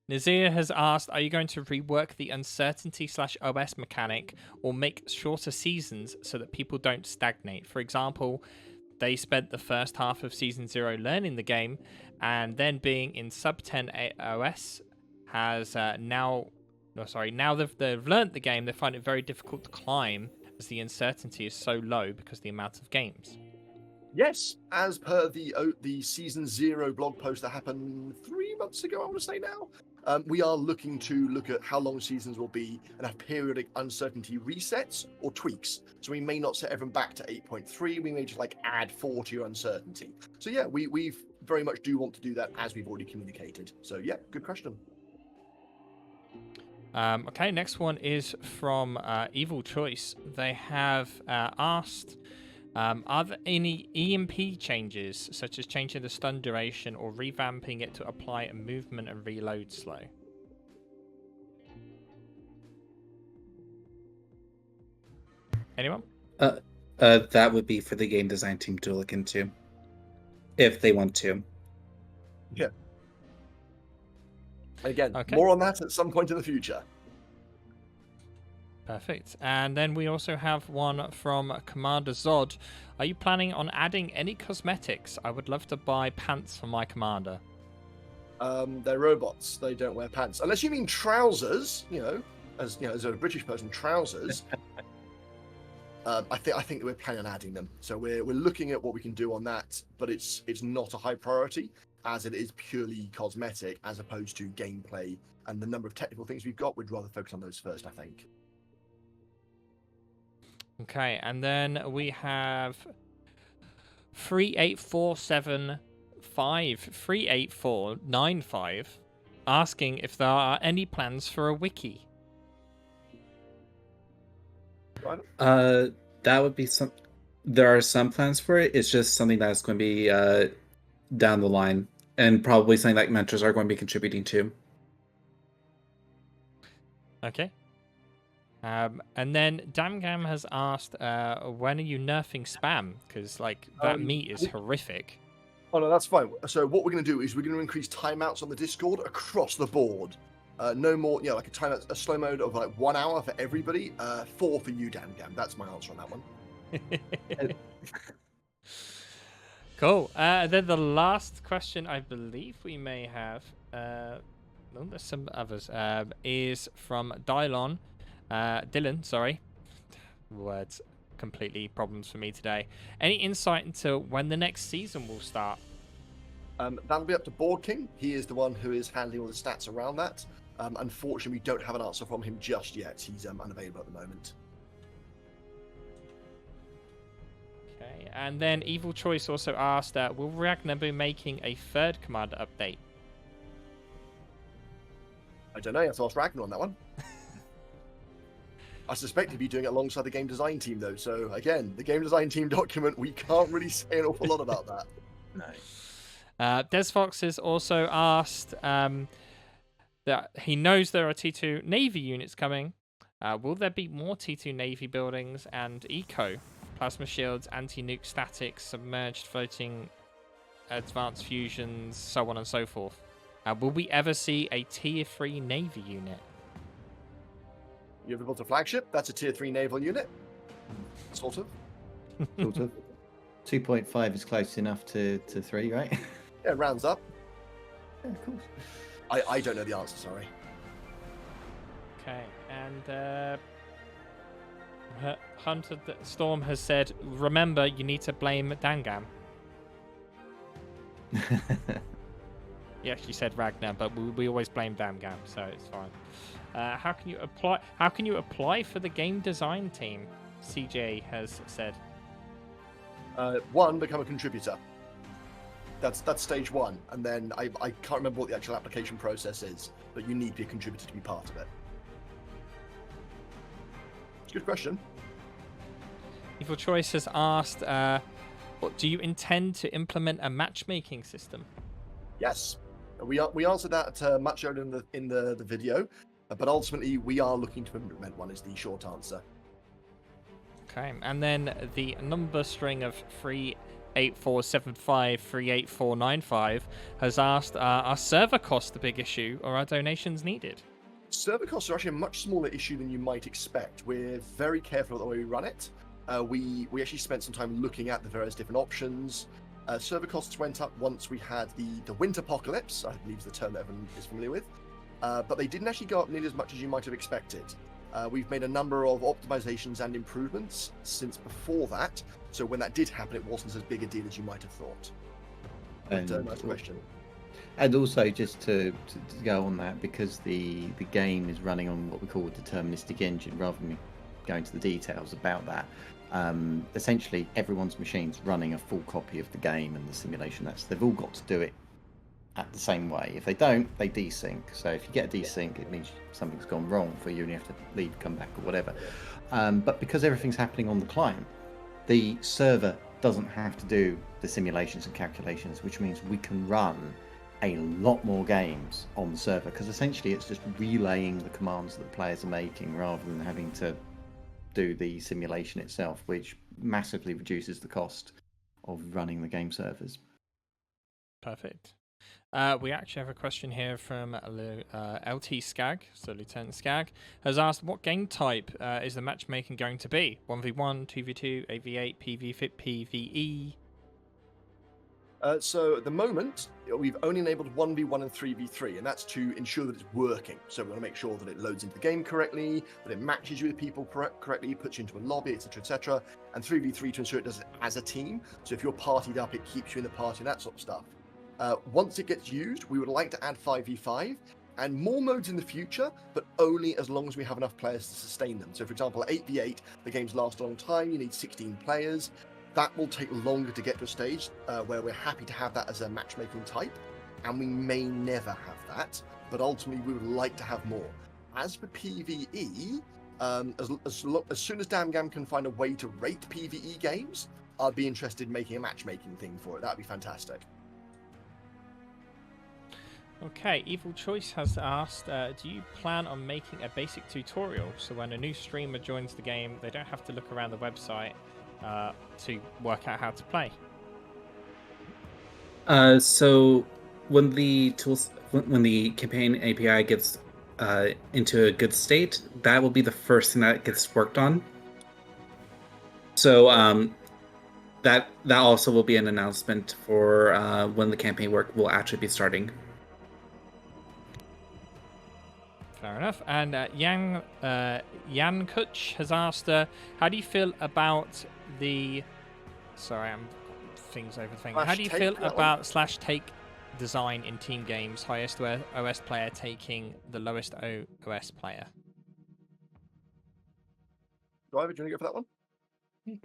Nazir has asked, are you going to rework the uncertainty/OS mechanic or make shorter seasons so that people don't stagnate? For example, they spent the first half of Season 0 learning the game, and then being in sub 10 OS has now they've learnt the game, they find it very difficult to climb as the uncertainty is so low because of the amount of games. Yes, as per the Season 0 blog post that happened 3 months ago, I want to say now, we are looking to look at how long seasons will be and have periodic uncertainty resets or tweaks. So we may not set everyone back to 8.3, we may just add 4 to your uncertainty. So yeah, we very much do want to do that as we've already communicated. So yeah, good question. Okay, next one is from Evil Choice. They have asked, are there any EMP changes, such as changing the stun duration or revamping it to apply a movement and reload slow? Anyone? That would be for the game design team to look into, if they want to. Yeah. Again, okay. More on that at some point in the future. Perfect. And then we also have one from Commander Zod. Are you planning on adding any cosmetics? I would love to buy pants for my commander. They're robots. They don't wear pants. Unless you mean trousers, as a British person, trousers. I think that we're planning on adding them. So we're looking at what we can do on that, but it's not a high priority, as it is purely cosmetic as opposed to gameplay and the number of technical things we've got. We'd rather focus on those first, I think. Okay, and then we have 38495 asking if there are any plans for a wiki. That would be some. There are some plans for it. It's just something that's going to be down the line, and probably something that mentors are going to be contributing to. Okay. And then Damgam has asked, when are you nerfing spam? Because like that meat is horrific. Oh no, that's fine. So what we're going to do is we're going to increase timeouts on the Discord across the board. No more, like a timeout, a slow mode of like 1 hour for everybody. 4 for you, Damgam. That's my answer on that one. Cool. Then the last question I believe we may have, there's some others, is from Dylan. Dylan, sorry. Words completely problems for me today. Any insight into when the next season will start? That'll be up to Board King. He is the one who is handling all the stats around that. Unfortunately, we don't have an answer from him just yet. He's unavailable at the moment. Okay, and then Evil Choice also asked, will Ragnar be making a third Commander update? I don't know. You have to ask Ragnar on that one. I suspect he'd be doing it alongside the game design team, though. So, again, the game design team document, we can't really say an awful lot about that. No. Des Fox has also asked that he knows there are T2 Navy units coming. Will there be more T2 Navy buildings and eco? Plasma shields, anti-nuke statics, submerged floating, advanced fusions, so on and so forth. Will we ever see a Tier 3 Navy unit? You ever built a flagship? That's a Tier 3 naval unit. Sort of. Sort of. 2.5 is close enough to 3, right? Yeah, rounds up. Yeah, of course. I don't know the answer, sorry. Okay, and Hunter Storm has said, remember, you need to blame Dangam. He actually said Ragnar, but we always blame Damgam, so it's fine. How can you apply for the game design team? CJ has said. 1, become a contributor. That's stage 1, and then I can't remember what the actual application process is, but you need to be a contributor to be part of it. It's a good question. Evil Choice has asked, do you intend to implement a matchmaking system? Yes, we answered that much earlier in the video, but ultimately we are looking to implement one. Is the short answer. Okay, and then the number string of 38475 38495 has asked, are server costs the big issue, or are donations needed? Server costs are actually a much smaller issue than you might expect. We're very careful about the way we run it. We actually spent some time looking at the various different options. Server costs went up once we had the winter apocalypse, I believe is the term that everyone is familiar with, but they didn't actually go up nearly as much as you might have expected. We've made a number of optimizations and improvements since before that, so when that did happen, it wasn't as big a deal as you might have thought. But, nice question. And also, just to go on that, because the game is running on what we call a deterministic engine, rather than go into the details about that, essentially everyone's machine's running a full copy of the game and the simulation. They've all got to do it at the same way. If they don't, they desync. So if you get a desync, it means something's gone wrong for you and you have to leave, come back, or whatever. But because everything's happening on the client, the server doesn't have to do the simulations and calculations, which means we can run a lot more games on the server, because essentially it's just relaying the commands that the players are making rather than having to do the simulation itself, which massively reduces the cost of running the game servers. Perfect. We actually have a question here from LT Skag, so Lieutenant Skag, has asked, what game type is the matchmaking going to be? 1v1, 2v2, AV8, PvE? So at the moment, we've only enabled 1v1 and 3v3, and that's to ensure that it's working. So we want to make sure that it loads into the game correctly, that it matches you with people correctly, puts you into a lobby, etc., etc. And 3v3 to ensure it does it as a team. So if you're partied up, it keeps you in the party and that sort of stuff. Once it gets used, we would like to add 5v5 and more modes in the future, but only as long as we have enough players to sustain them. So for example, 8v8, the games last a long time, you need 16 players. That will take longer to get to a stage where we're happy to have that as a matchmaking type, and we may never have that, but ultimately we would like to have more. As for PvE, As soon as DamGam can find a way to rate PvE games, I'd be interested in making a matchmaking thing for it. That'd be fantastic. Okay, Evil Choice has asked, do you plan on making a basic tutorial so when a new streamer joins the game, they don't have to look around the website to work out how to play? So when the campaign API gets into a good state, that will be the first thing that gets worked on. So that also will be an announcement for when the campaign work will actually be starting. Fair enough. And Jan Kuch has asked, how do you feel about the... Sorry, I'm things overthinking. How do you feel about /take design in team games? Highest OS player taking the lowest OS player. Driver, do you want to go for that one?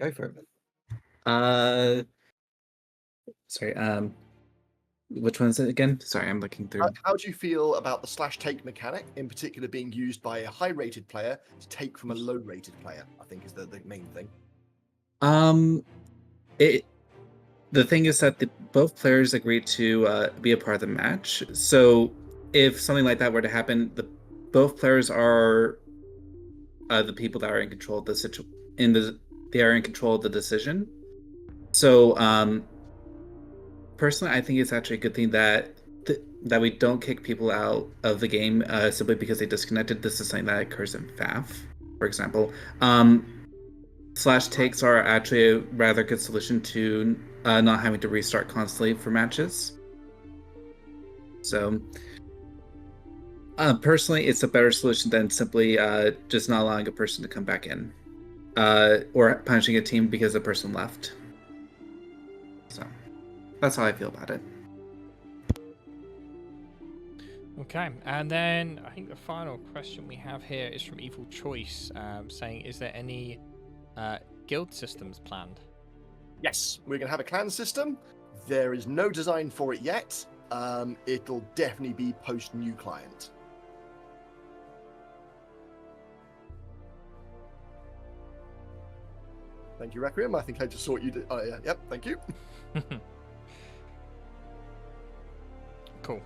Go for it. Sorry. Which one is it again? Sorry, I'm looking through. How do you feel about the /take mechanic, in particular being used by a high-rated player to take from a low-rated player? I think is the main thing. The thing is that both players agreed to be a part of the match. So if something like that were to happen, both players are the people that are in control of they are in control of the decision. So personally, I think it's actually a good thing that we don't kick people out of the game simply because they disconnected. This is something that occurs in FAF, for example. /takes are actually a rather good solution to not having to restart constantly for matches. So personally, it's a better solution than simply just not allowing a person to come back in or punishing a team because a person left. So that's how I feel about it. Okay, and then I think the final question we have here is from Evil Choice, saying, is there any guild systems planned? Yes, we're going to have a clan system. There is no design for it yet. It'll definitely be post new client. Thank you, Requiem. I think I just saw what you did. Oh, yeah. Yep, thank you. Cool.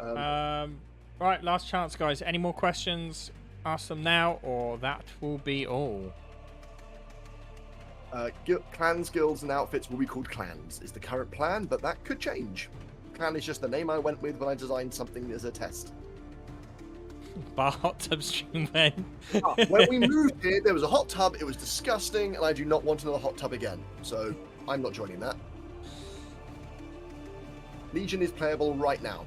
Right, last chance, guys. Any more questions? Ask them now, or that will be all. Clans, guilds, and outfits will be called clans, is the current plan, but that could change. Clan is just the name I went with when I designed something as a test. Bar hot tub stream when? When we moved here, there was a hot tub. It was disgusting, and I do not want another hot tub again. So I'm not joining that. Legion is playable right now.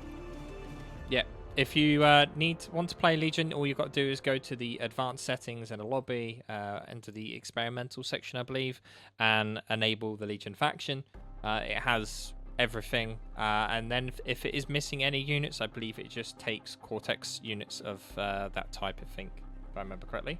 Yeah. If you want to play Legion, all you've got to do is go to the advanced settings in a lobby, enter the experimental section, I believe, and enable the Legion faction. It has everything, and then if it is missing any units, I believe it just takes Cortex units of that type, I think, if I remember correctly.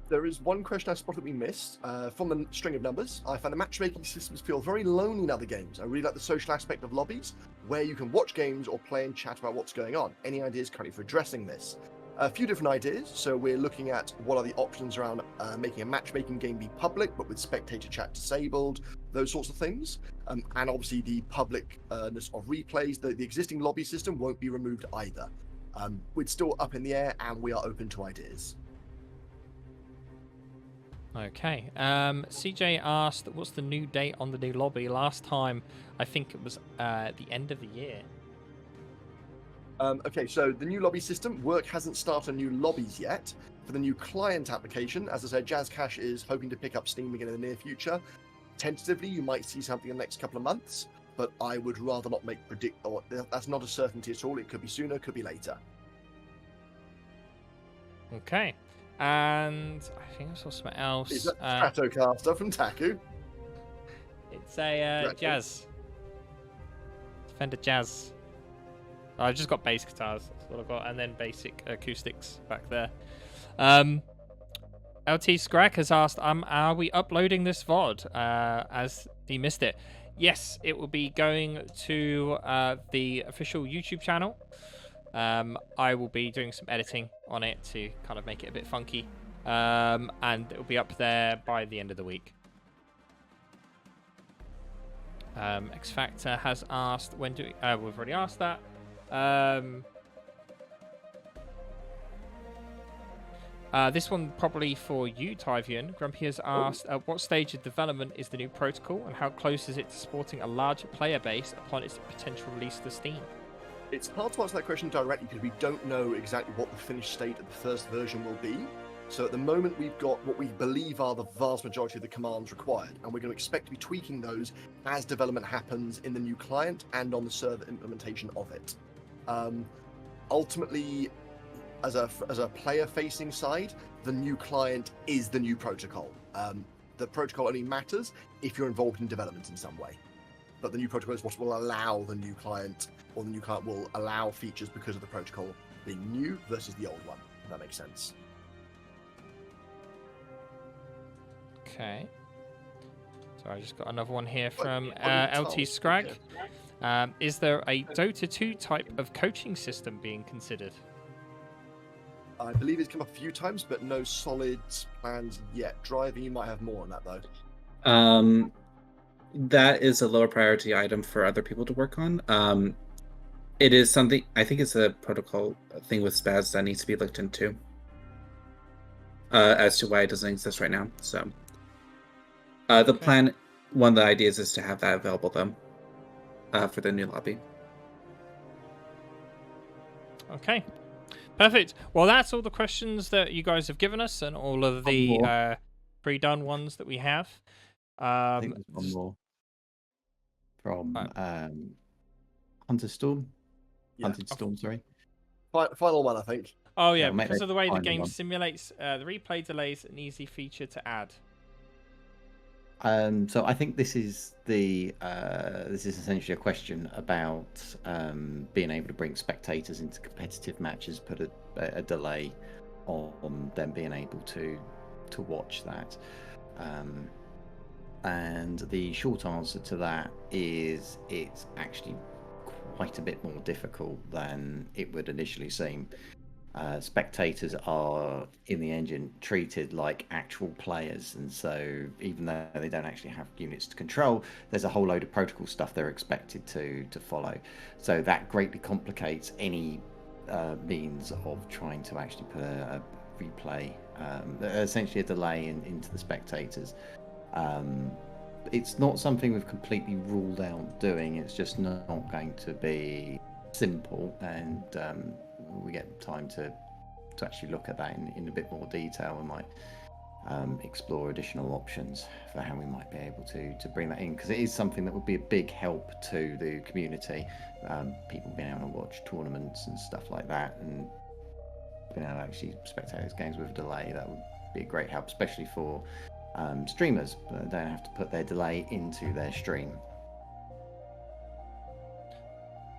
There is one question I spotted we missed from the string of numbers. I find the matchmaking systems feel very lonely in other games. I really like the social aspect of lobbies, where you can watch games or play and chat about what's going on. Any ideas currently for addressing this? A few different ideas. So we're looking at what are the options around making a matchmaking game be public, but with spectator chat disabled, those sorts of things. And obviously the publicness of replays. The existing lobby system won't be removed either. It's still up in the air, and we are open to ideas. Okay. CJ asked, what's the new date on the new lobby? Last time, I think it was the end of the year. Okay, so the new lobby system, work hasn't started on new lobbies yet. For the new client application, as I said, Jazz Cash is hoping to pick up steam again in the near future. Tentatively, you might see something in the next couple of months, but I would rather not that's not a certainty at all. It could be sooner, could be later. Okay. And I think I saw something else. Is that Stratocaster from Taku? It's a Jazz. Fender Jazz. Oh, I've just got bass guitars. That's what I've got. And then basic acoustics back there. LT Scrag has asked, are we uploading this VOD as he missed it? Yes, it will be going to the official YouTube channel. I will be doing some editing on it to kind of make it a bit funky and it'll be up there by the end of the week. X Factor has asked when do we, we've already asked that. This one probably for you, Tyvian. Grumpy has asked, at what stage of development is the new protocol, and how close is it to supporting a larger player base upon its potential release to Steam? It's hard to answer that question directly because we don't know exactly what the finished state of the first version will be. So at the moment, we've got what we believe are the vast majority of the commands required, and we're going to expect to be tweaking those as development happens in the new client and on the server implementation of it. Ultimately, as a player-facing side, the new client is the new protocol. The protocol only matters if you're involved in development in some way. But the new protocol is what will allow the new client, or the new client will allow features because of the protocol being new versus the old one, if that makes sense. Okay. So I just got another one here from LT Scrag. Is there a Dota 2 type of coaching system being considered? I believe it's come up a few times, but no solid plans yet. Driving, you might have more on that, though. That is a lower priority item for other people to work on. It is something, I think it's a protocol thing with Spaz that needs to be looked into as to why it doesn't exist right now. So the plan, one of the ideas is to have that available, though, for the new lobby. Okay. Perfect. Well, that's all the questions that you guys have given us and all of the pre-done ones that we have. I think there's one more from Hunter Storm. Yeah. Hunted Storm, sorry. Final one, I think. Oh, yeah, Yeah, because of the way the final game one. simulates the replay delays, an easy feature to add. So I think this is essentially a question about being able to bring spectators into competitive matches, put a delay on them being able to watch that. And the short answer to that is it's actually quite a bit more difficult than it would initially seem. Spectators are in the engine treated like actual players, and so even though they don't actually have units to control, there's a whole load of protocol stuff they're expected to follow. So that greatly complicates any means of trying to actually put a replay, essentially a delay into the spectators. It's not something we've completely ruled out doing. It's just not going to be simple, and we get time to actually look at that in a bit more detail. We might explore additional options for how we might be able to bring that in, because it is something that would be a big help to the community. People being able to watch tournaments and stuff like that, and being able to actually spectate those games with a delay, that would be a great help, especially for streamers. They don't have to put their delay into their stream.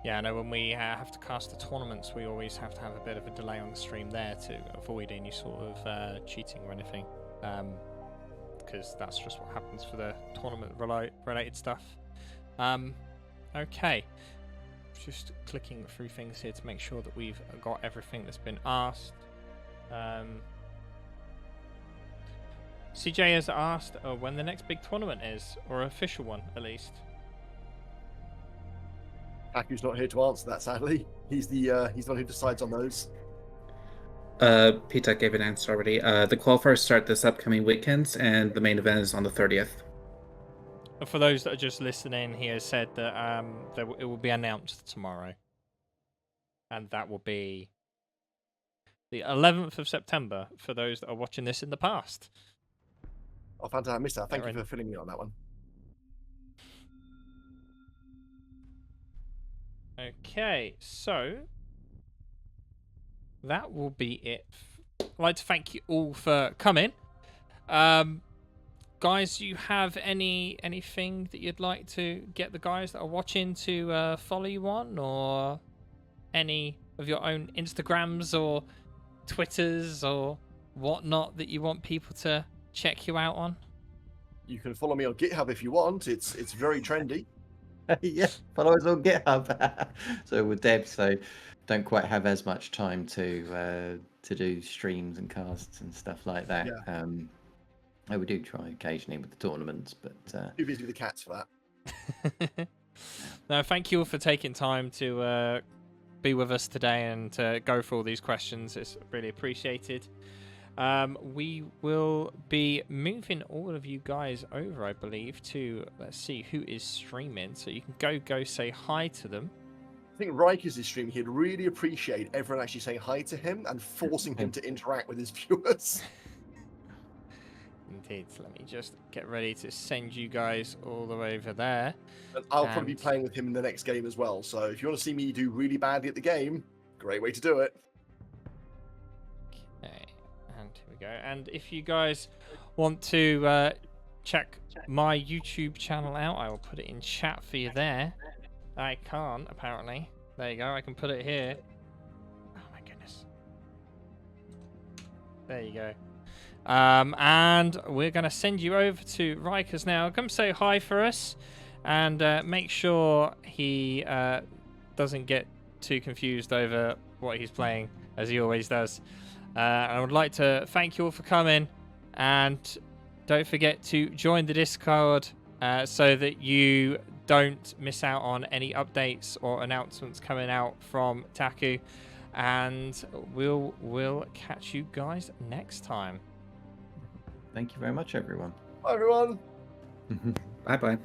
Yeah, I know when we have to cast the tournaments, we always have to have a bit of a delay on the stream there to avoid any sort of cheating or anything, because that's just what happens for the tournament-related stuff. Okay, just clicking through things here to make sure that we've got everything that's been asked. CJ has asked when the next big tournament is, or official one at least. Aku's not here to answer that, sadly. He's the one who decides on those. Peter gave an answer already. The qualifiers start this upcoming weekend, and the main event is on the 30th. For those that are just listening, he has said that it will be announced tomorrow, and that will be the 11th of September for those that are watching this in the past. Oh, fantastic! I missed that. Thank you for filling me on that one. Okay, so that will be it. I'd like to thank you all for coming. Guys, do you have anything that you'd like to get the guys that are watching to follow you on, or any of your own Instagrams or Twitters or whatnot that you want people to check you out on? You can follow me on GitHub if you want. It's very trendy. Yeah, follow us on GitHub. So with Deb, so don't quite have as much time to do streams and casts and stuff like that. Yeah. We do try occasionally with the tournaments, but Too busy with the cats for that. No, thank you all for taking time to be with us today and to go through all these questions. It's really appreciated. We will be moving all of you guys over, I believe, to let's see who is streaming. So you can go say hi to them. I think Rikers is streaming. He'd really appreciate everyone actually saying hi to him and forcing him to interact with his viewers. Indeed. So let me just get ready to send you guys all the way over there. And I'll probably be playing with him in the next game as well. So if you want to see me do really badly at the game, great way to do it. Okay, and here we go. And if you guys want to check my YouTube channel out, I will put it in chat for you there. I can't, apparently. There you go, I can put it here. Oh my goodness. There you go. And we're going to send you over to Rikers now. Come say hi for us, and make sure he doesn't get too confused over what he's playing, as he always does. I would like to thank you all for coming, and don't forget to join the Discord so that you don't miss out on any updates or announcements coming out from Taku. And we'll catch you guys next time. Thank you very much, everyone. Bye, everyone. Bye bye.